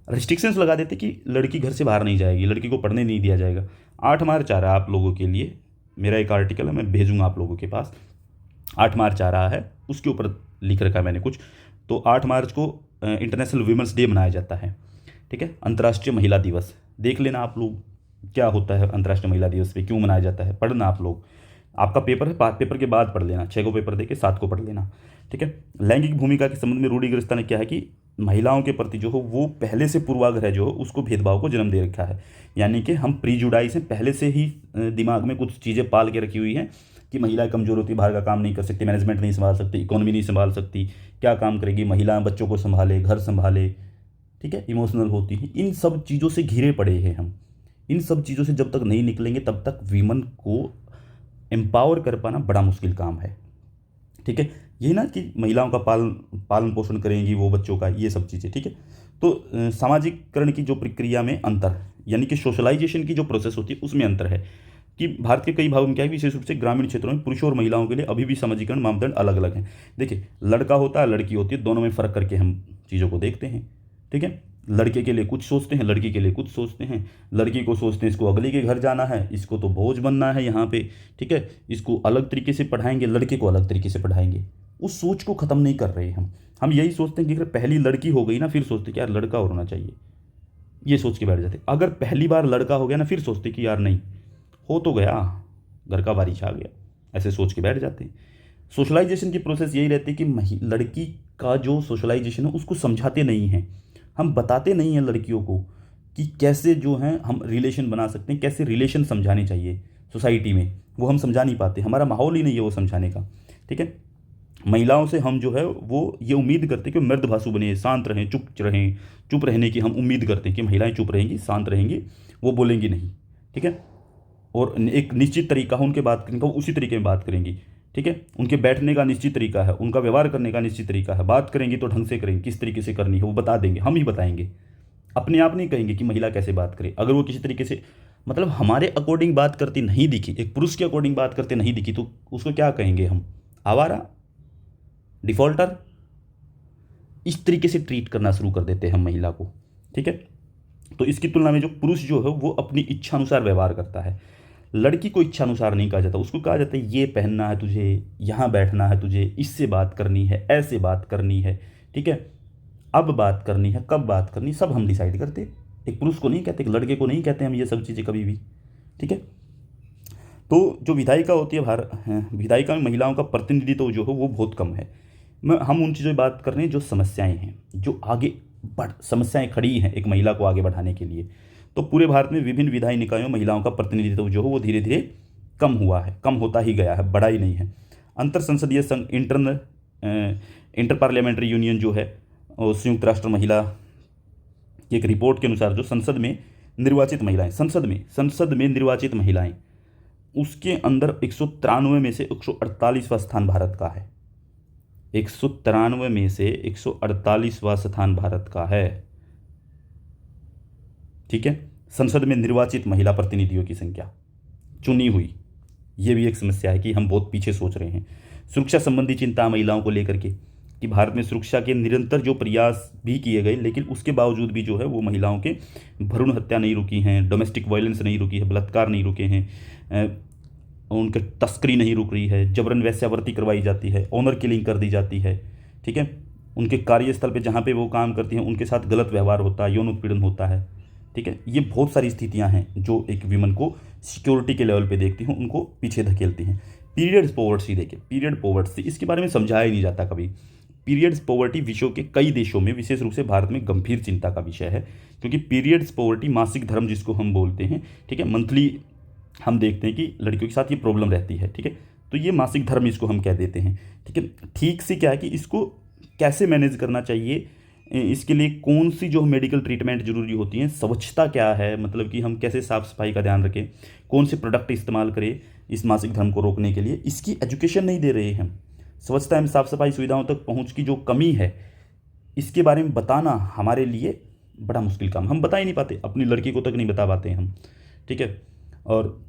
रिस्ट्रिक्शंस लगा देते कि लड़की घर से बाहर नहीं जाएगी, लड़की को पढ़ने नहीं दिया जाएगा। 8 मार्च आ रहा है आप लोगों के लिए, मेरा एक आर्टिकल है, मैं भेजूंगा आप लोगों के पास। 8 मार्च आ रहा है, उसके ऊपर लिख रखा है मैंने कुछ। तो 8 मार्च को इंटरनेशनल वीमेंस डे मनाया जाता है। ठीक है, अंतर्राष्ट्रीय महिला दिवस, देख लेना आप लोग क्या होता है अंतर्राष्ट्रीय महिला दिवस पे, क्यों मनाया जाता है, पढ़ना आप लोग। आपका पेपर है, पेपर के बाद पढ़ लेना, 6 को पेपर दे के 7 को पढ़ लेना। ठीक है, लैंगिक भूमिका के संबंध में रूढ़िग्रस्तता ने क्या है कि महिलाओं के प्रति जो हो वो पहले से पूर्वाग्रह जो हो उसको भेदभाव को जन्म दे रखा है। यानी कि हम प्रीजुडाइज हैं, पहले से ही दिमाग में कुछ चीज़ें पाल के रखी हुई हैं कि महिला कमज़ोर होती है, बाहर का काम नहीं कर सकती, मैनेजमेंट नहीं संभाल सकती, इकोनॉमी नहीं संभाल सकती, क्या काम करेगी महिला, बच्चों को संभाले, घर संभाले। ठीक है, इमोशनल होती है, इन सब चीज़ों से घिरे पड़े हैं हम। इन सब चीज़ों से जब तक नहीं निकलेंगे तब तक वीमन को एम्पावर कर पाना बड़ा मुश्किल काम है। ठीक है, यही ना कि महिलाओं का पालन पोषण करेंगी वो बच्चों का, ये सब चीज़ें। ठीक है, तो सामाजिकरण की जो प्रक्रिया में अंतर, यानी कि सोशलाइजेशन की जो प्रोसेस होती है उसमें अंतर है कि भारत के कई भागों में क्या है, विशेष रूप से ग्रामीण क्षेत्रों में पुरुषों और महिलाओं के लिए अभी भी सामाजिकरण मापदंड अलग अलग हैं। देखिए, लड़का होता है, लड़की होती है, दोनों में फ़र्क करके हम चीज़ों को देखते हैं। ठीक है, लड़के के लिए कुछ सोचते हैं, लड़की के लिए कुछ सोचते हैं। लड़की को सोचते हैं इसको अगले के घर जाना है, इसको तो बोझ बनना है यहाँ पे। ठीक है, इसको अलग तरीके से पढ़ाएंगे, लड़के को अलग तरीके से पढ़ाएंगे। उस सोच को ख़त्म नहीं कर रहे हम यही सोचते हैं कि अगर पहली लड़की हो गई ना, फिर सोचते कि यार लड़का और होना चाहिए, ये सोच के बैठ जाते। अगर पहली बार लड़का हो गया ना, फिर सोचते कि यार नहीं, हो तो गया, घर का बारिश आ गया, ऐसे सोच के बैठ जाते हैं। सोशलाइजेशन की प्रोसेस यही रहती है कि लड़की का जो सोशलाइजेशन है उसको समझाते नहीं हैं, हम बताते नहीं हैं लड़कियों को कि कैसे जो है हम रिलेशन बना सकते हैं, कैसे रिलेशन समझाने चाहिए सोसाइटी में, वो हम समझा नहीं पाते, हमारा माहौल ही नहीं है वो समझाने का। ठीक है, महिलाओं से हम जो है वो ये उम्मीद करते हैं कि मृदभाषु बने, शांत रहें, चुप रहने की हम उम्मीद करते हैं कि महिलाएं चुप रहेंगी, शांत रहेंगी, वो बोलेंगी नहीं। ठीक है, और एक निश्चित तरीका है उनके बात करने का, वो उसी तरीके में बात करेंगी। ठीक है, उनके बैठने का निश्चित तरीका है, उनका व्यवहार करने का निश्चित तरीका है, बात करेंगी तो ढंग से करेंगे, किस तरीके से करनी है वो बता देंगे, हम ही बताएंगे। अपने आप नहीं कहेंगे कि महिला कैसे बात करे। अगर वो किसी तरीके से मतलब हमारे अकॉर्डिंग बात करती नहीं दिखी, एक पुरुष के अकॉर्डिंग बात करते नहीं दिखी, तो उसको क्या कहेंगे हम, आवारा, डिफॉल्टर। इस तरीके से ट्रीट करना शुरू कर देते हैं हम महिला को। ठीक है, तो इसकी तुलना में जो पुरुष जो है वो अपनी इच्छा अनुसार व्यवहार करता है। लड़की को इच्छा अनुसार नहीं कहा जाता, उसको कहा जाता है ये पहनना है तुझे, यहाँ बैठना है तुझे, इससे बात करनी है, ऐसे बात करनी है। ठीक है, अब बात करनी है, कब बात करनी, सब हम डिसाइड करते। एक पुरुष को नहीं कहते, एक लड़के को नहीं कहते हम ये सब चीज़ें कभी भी। ठीक है, तो जो विधायिका होती है विधायिका में महिलाओं का प्रतिनिधित्व जो है वो बहुत कम है। हम उन चीज़ों की बात कर रहे हैं जो समस्याएं हैं, जो आगे समस्याएं खड़ी हैं एक महिला को आगे बढ़ाने के लिए। तो पूरे भारत में विभिन्न विधायी निकायों में महिलाओं का प्रतिनिधित्व जो है वो धीरे धीरे कम हुआ है, कम होता ही गया है, बढ़ा ही नहीं है। अंतर संसदीय संघ इंटर पार्लियामेंट्री यूनियन जो है, और संयुक्त राष्ट्र महिला की एक रिपोर्ट के अनुसार जो संसद में निर्वाचित महिलाएं, संसद में निर्वाचित महिलाएं, उसके अंदर 193 में से 148वां स्थान भारत का है। 193 में से 148वां स्थान भारत का है। ठीक है, संसद में निर्वाचित महिला प्रतिनिधियों की संख्या चुनी हुई, ये भी एक समस्या है कि हम बहुत पीछे सोच रहे हैं। सुरक्षा संबंधी चिंता महिलाओं को लेकर के, कि भारत में सुरक्षा के निरंतर जो प्रयास भी किए गए, लेकिन उसके बावजूद भी जो है वो महिलाओं के भ्रूण हत्या नहीं रुकी हैं, डोमेस्टिक वायलेंस नहीं रुकी है, बलात्कार नहीं रुके हैं, उनके तस्करी नहीं रुक रही है, जबरन वेश्यावृत्ति करवाई जाती है, ऑनर किलिंग कर दी जाती है, ठीक है। उनके कार्यस्थल पे जहाँ पे वो काम करती हैं उनके साथ गलत व्यवहार होता है, यौन उत्पीड़न होता है, ठीक है। ये बहुत सारी स्थितियाँ हैं जो एक विमन को सिक्योरिटी के लेवल पे देखती हैं, उनको पीछे धकेलती हैं। पीरियड्स पॉवर्टी, देखिए पीरियड पॉवर्टी इसके बारे में समझाया ही नहीं जाता कभी। पीरियड्स पॉवर्टी विश्व के कई देशों में, विशेष रूप से भारत में गंभीर चिंता का विषय है, क्योंकि पीरियड्स पॉवर्टी, मासिक धर्म जिसको हम बोलते हैं, ठीक है, मंथली हम देखते हैं कि लड़कियों के साथ ये प्रॉब्लम रहती है, ठीक है, तो ये मासिक धर्म इसको हम कह देते हैं, ठीक है। ठीक से क्या है कि इसको कैसे मैनेज करना चाहिए, इसके लिए कौन सी जो मेडिकल ट्रीटमेंट जरूरी होती है, स्वच्छता क्या है, मतलब कि हम कैसे साफ़ सफाई का ध्यान रखें, कौन से प्रोडक्ट इस्तेमाल करें इस मासिक धर्म को रोकने के लिए, इसकी एजुकेशन नहीं दे रहे हैं। स्वच्छता एवं साफ सफाई सुविधाओं तक पहुंच की जो कमी है, इसके बारे में बताना हमारे लिए बड़ा मुश्किल काम, हम बता ही नहीं पाते, अपनी लड़की को तक नहीं बता पाते हम, ठीक है। और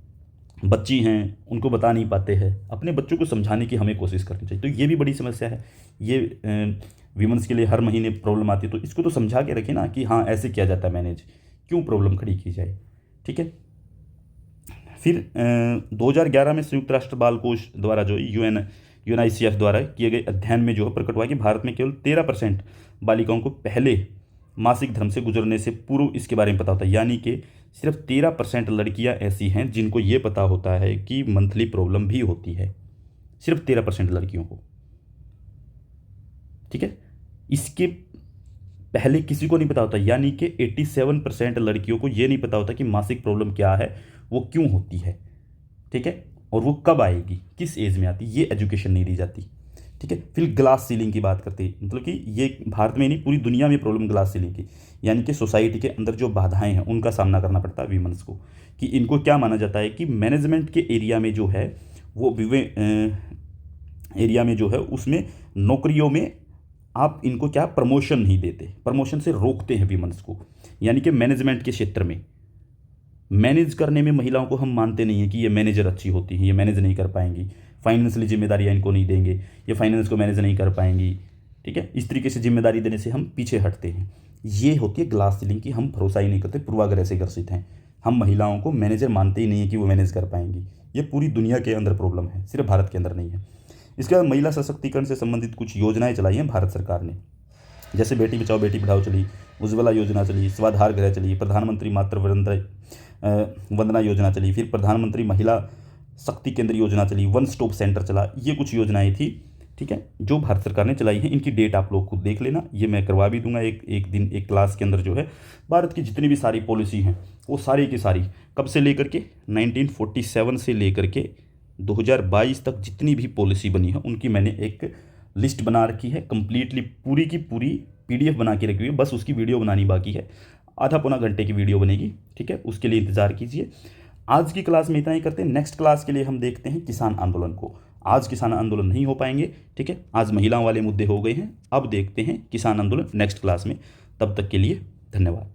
बच्ची हैं उनको बता नहीं पाते हैं, अपने बच्चों को समझाने की हमें कोशिश करनी चाहिए। तो ये भी बड़ी समस्या है, ये वीमेंस के लिए हर महीने प्रॉब्लम आती है, तो इसको तो समझा के रखें ना कि हाँ ऐसे किया जाता है मैनेज, क्यों प्रॉब्लम खड़ी की जाए, ठीक है। फिर 2011 में संयुक्त राष्ट्र बाल कोष द्वारा जो यूएनआईसीएफ द्वारा किए गए अध्ययन में जो है प्रकट हुआ कि भारत में केवल 13% बालिकाओं को पहले मासिक धर्म से गुजरने से पूर्व इसके बारे में पता होता है, यानी कि सिर्फ 13% लड़कियां ऐसी हैं जिनको ये पता होता है कि मंथली प्रॉब्लम भी होती है, सिर्फ 13% लड़कियों को, ठीक है। इसके पहले किसी को नहीं पता होता, यानी कि 87% लड़कियों को ये नहीं पता होता कि मासिक प्रॉब्लम क्या है, वो क्यों होती है, ठीक है, और वो कब आएगी, किस एज में आती, ये एजुकेशन नहीं दी जाती, ठीक है। फिर ग्लास सीलिंग की बात करते हैं, मतलब कि ये भारत में नहीं पूरी दुनिया में प्रॉब्लम ग्लास सीलिंग की, यानी कि सोसाइटी के अंदर जो बाधाएं हैं उनका सामना करना पड़ता है वीमेंस को, कि इनको क्या माना जाता है कि मैनेजमेंट के एरिया में जो है वो एरिया में जो है उसमें नौकरियों में आप इनको क्या प्रमोशन नहीं देते, प्रमोशन से रोकते हैं वीमेंस को, यानी कि मैनेजमेंट के क्षेत्र में मैनेज करने में महिलाओं को हम मानते नहीं हैं कि ये मैनेजर अच्छी होती हैं, ये मैनेज नहीं कर पाएंगी, फाइनेंशियली जिम्मेदारियाँ इनको नहीं देंगे, ये फाइनेंस को मैनेज नहीं कर पाएंगी, ठीक है। इस तरीके से जिम्मेदारी देने से हम पीछे हटते हैं, ये होती है ग्लास सीलिंग की, हम भरोसा ही नहीं करते, पूर्वाग्रह से ग्रसित हैं, हम महिलाओं को मैनेजर मानते ही नहीं है कि वो मैनेज कर पाएंगी। ये पूरी दुनिया के अंदर प्रॉब्लम है, सिर्फ भारत के अंदर नहीं है। इसके बाद महिला सशक्तिकरण से संबंधित कुछ योजनाएं चलाई हैं भारत सरकार ने, जैसे बेटी बचाओ बेटी पढ़ाओ चली, उज्ज्वला योजना चली, स्वाधार गृह चली, प्रधानमंत्री मातृ वंदना योजना चली, फिर प्रधानमंत्री महिला शक्ति केंद्र योजना चली, वन स्टॉप सेंटर चला, ये कुछ योजनाएं थी, ठीक है, जो भारत सरकार ने चलाई हैं। इनकी डेट आप लोग खुद देख लेना, ये मैं करवा भी दूंगा एक दिन एक क्लास के अंदर जो है भारत की जितनी भी सारी पॉलिसी हैं वो सारी की सारी कब से लेकर के 1947 से लेकर के 2022 तक जितनी भी पॉलिसी बनी है उनकी मैंने एक लिस्ट बना रखी है, कंप्लीटली पूरी की पूरी PDF बना के रखी हुई है, बस उसकी वीडियो बनानी बाकी है, आधा पौना घंटे की वीडियो बनेगी, ठीक है, उसके लिए इंतज़ार कीजिए। आज की क्लास में इतना ही करते हैं, नेक्स्ट क्लास के लिए हम देखते हैं किसान आंदोलन को। आज किसान आंदोलन नहीं हो पाएंगे, ठीक है, आज महिलाओं वाले मुद्दे हो गए हैं, अब देखते हैं किसान आंदोलन नेक्स्ट क्लास में। तब तक के लिए धन्यवाद।